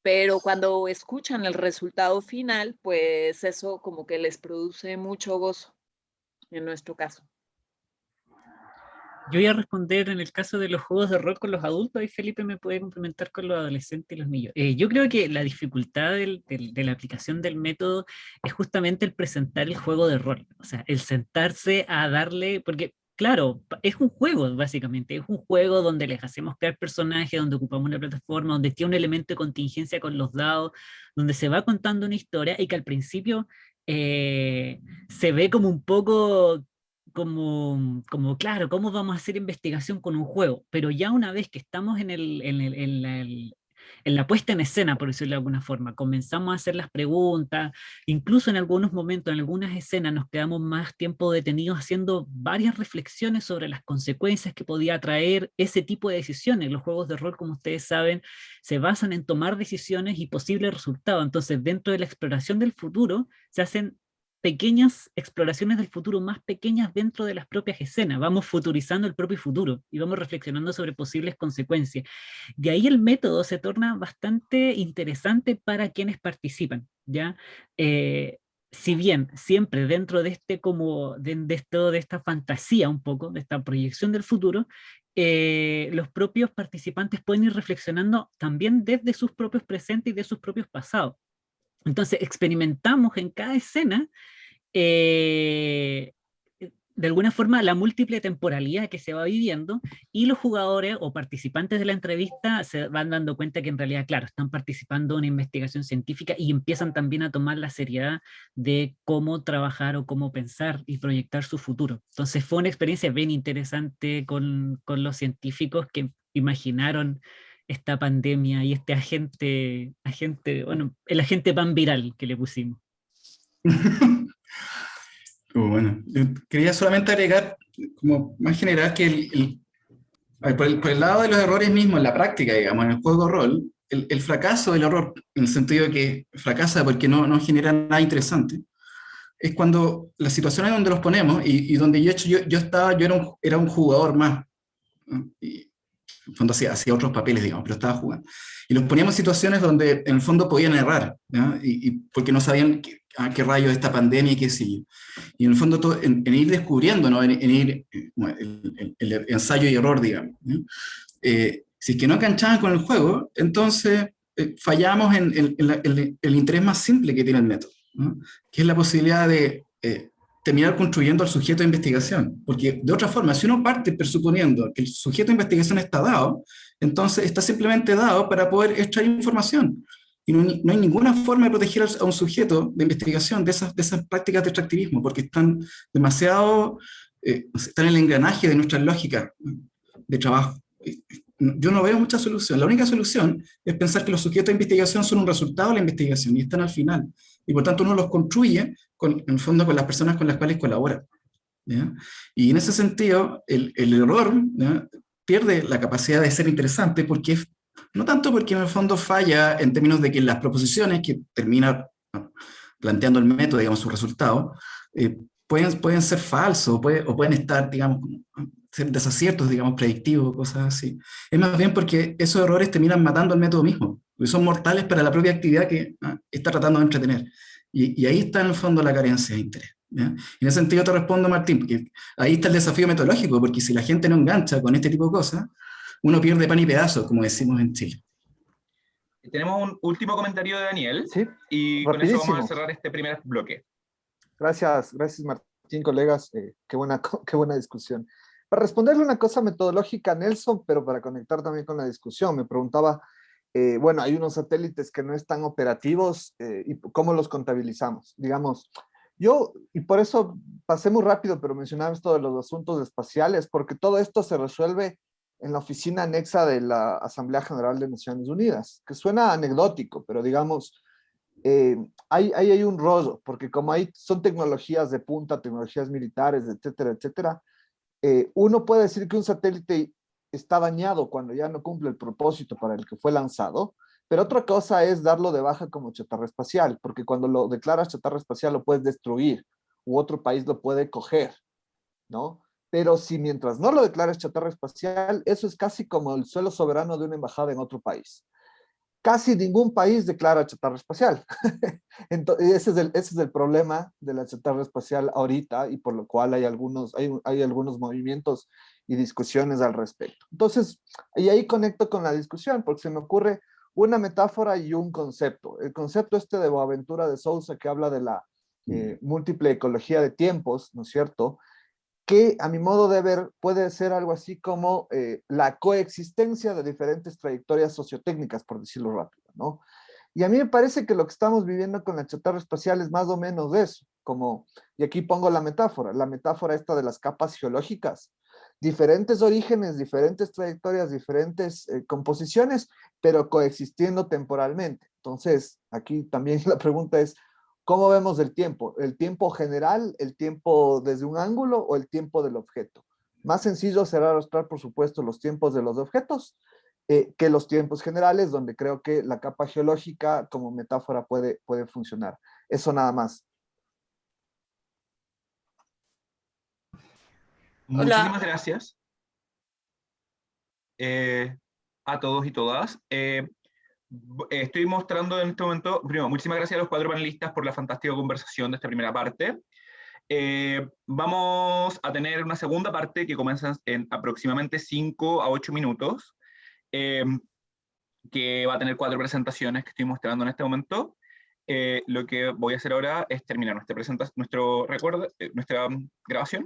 pero cuando escuchan el resultado final, pues eso como que les produce mucho gozo, en nuestro caso. Yo voy a responder en el caso de los juegos de rol con los adultos y Felipe me puede complementar con los adolescentes y los niños. Yo creo que la dificultad de la aplicación del método es justamente el presentar el juego de rol, o sea, el sentarse a darle, porque claro, es un juego básicamente, es un juego donde les hacemos crear personajes, donde ocupamos una plataforma, donde tiene un elemento de contingencia con los dados, donde se va contando una historia y que al principio se ve como un poco claro, ¿cómo vamos a hacer investigación con un juego? Pero ya una vez que estamos en la puesta en escena, por decirlo de alguna forma, comenzamos a hacer las preguntas, incluso en algunos momentos, en algunas escenas, nos quedamos más tiempo detenidos haciendo varias reflexiones sobre las consecuencias que podía traer ese tipo de decisiones. Los juegos de rol, como ustedes saben, se basan en tomar decisiones y posibles resultados. Entonces, dentro de la exploración del futuro, se hacen pequeñas exploraciones del futuro más pequeñas dentro de las propias escenas. Vamos futurizando el propio futuro y vamos reflexionando sobre posibles consecuencias. De ahí el método se torna bastante interesante para quienes participan, ¿ya? Si bien siempre dentro de de esta fantasía un poco, de esta proyección del futuro, los propios participantes pueden ir reflexionando también desde sus propios presentes y de sus propios pasados. Entonces experimentamos en cada escena de alguna forma la múltiple temporalidad que se va viviendo y los jugadores o participantes de la entrevista se van dando cuenta que en realidad, claro, están participando en una investigación científica y empiezan también a tomar la seriedad de cómo trabajar o cómo pensar y proyectar su futuro. Entonces fue una experiencia bien interesante con los científicos que imaginaron esta pandemia y este bueno, el agente pan viral que le pusimos. Bueno, yo quería solamente agregar, como más general, que por el lado de los errores mismos, en la práctica, digamos, en el juego de rol, el fracaso del error, en el sentido de que fracasa porque no genera nada interesante, es cuando las situaciones donde los ponemos y donde yo era un jugador más, ¿no? Y en el fondo hacía otros papeles, digamos, pero estaba jugando. Y los poníamos en situaciones donde en el fondo podían errar, ¿no? Y porque no sabían qué rayos esta pandemia y qué sí. Y en el fondo en ir descubriendo, ¿no? en ir, bueno, el ensayo y error, digamos, ¿no? Si es que no enganchaban con el juego, entonces fallamos en el interés más simple que tiene el método, ¿no? Que es la posibilidad de terminar construyendo al sujeto de investigación. Porque de otra forma, si uno parte presuponiendo que el sujeto de investigación está dado, entonces está simplemente dado para poder extraer información. Y no hay ninguna forma de proteger a un sujeto de investigación de esas prácticas de extractivismo, porque están demasiado, están en el engranaje de nuestra lógica de trabajo. Yo no veo mucha solución. La única solución es pensar que los sujetos de investigación son un resultado de la investigación y están al final. Y por tanto uno los construye, en el fondo, con las personas con las cuales colabora, ¿ya? Y en ese sentido, el error, ¿ya?, pierde la capacidad de ser interesante porque no tanto porque en el fondo falla en términos de que las proposiciones que termina, ¿no?, planteando el método, digamos, su resultado, pueden ser falsos o pueden estar, digamos, ser desaciertos, digamos, predictivos, cosas así. Es más bien porque esos errores terminan matando al método mismo, porque son mortales para la propia actividad que está tratando de entretener. Y ahí está en el fondo la carencia de interés, ¿ya? En ese sentido te respondo, Martín, porque ahí está el desafío metodológico, porque si la gente no engancha con este tipo de cosas, uno pierde pan y pedazos, como decimos en Chile. Tenemos un último comentario de Daniel, Sí, y con eso rapidísimo. vamos a cerrar este primer bloque. Gracias, Martín. Sí, colegas, qué buena discusión. Para responderle una cosa metodológica a Nelson, pero para conectar también con la discusión, me preguntaba, bueno, hay unos satélites que no están operativos y cómo los contabilizamos. Digamos, y por eso pasé muy rápido, pero mencionaba esto de los asuntos espaciales, porque todo esto se resuelve en la oficina anexa de la Asamblea General de Naciones Unidas, que suena anecdótico, pero digamos, hay un rollo, porque como son tecnologías de punta, tecnologías militares, etcétera, etcétera, uno puede decir que un satélite está dañado cuando ya no cumple el propósito para el que fue lanzado, pero otra cosa es darlo de baja como chatarra espacial, porque cuando lo declaras chatarra espacial lo puedes destruir, u otro país lo puede coger, ¿no? Pero si mientras no lo declares chatarra espacial, eso es casi como el suelo soberano de una embajada en otro país. Casi ningún país declara chatarra espacial. Entonces, ese es el problema de la chatarra espacial ahorita y por lo cual hay algunos movimientos y discusiones al respecto. Entonces, y ahí conecto con la discusión porque se me ocurre una metáfora y un concepto. El concepto de Boaventura de Sousa que habla de la múltiple ecología de tiempos, ¿no es cierto?, que a mi modo de ver puede ser algo así como la coexistencia de diferentes trayectorias sociotécnicas, por decirlo rápido, ¿no? Y a mí me parece que lo que estamos viviendo con la chatarra espacial es más o menos eso, y aquí pongo la metáfora esta de las capas geológicas, diferentes orígenes, diferentes trayectorias, diferentes composiciones, pero coexistiendo temporalmente. Entonces, aquí también la pregunta es, ¿cómo vemos el tiempo? ¿El tiempo general, el tiempo desde un ángulo o el tiempo del objeto? Más sencillo será arrastrar, por supuesto, los tiempos de los objetos que los tiempos generales, donde creo que la capa geológica como metáfora puede funcionar. Eso nada más. Muchísimas gracias a todos y todas. Estoy mostrando en este momento, primero, muchísimas gracias a los 4 panelistas por la fantástica conversación de esta primera parte. Vamos a tener una segunda parte que comienza en aproximadamente 5 a 8 minutos, que va a tener 4 presentaciones que estoy mostrando en este momento. Lo que voy a hacer ahora es terminar nuestra grabación.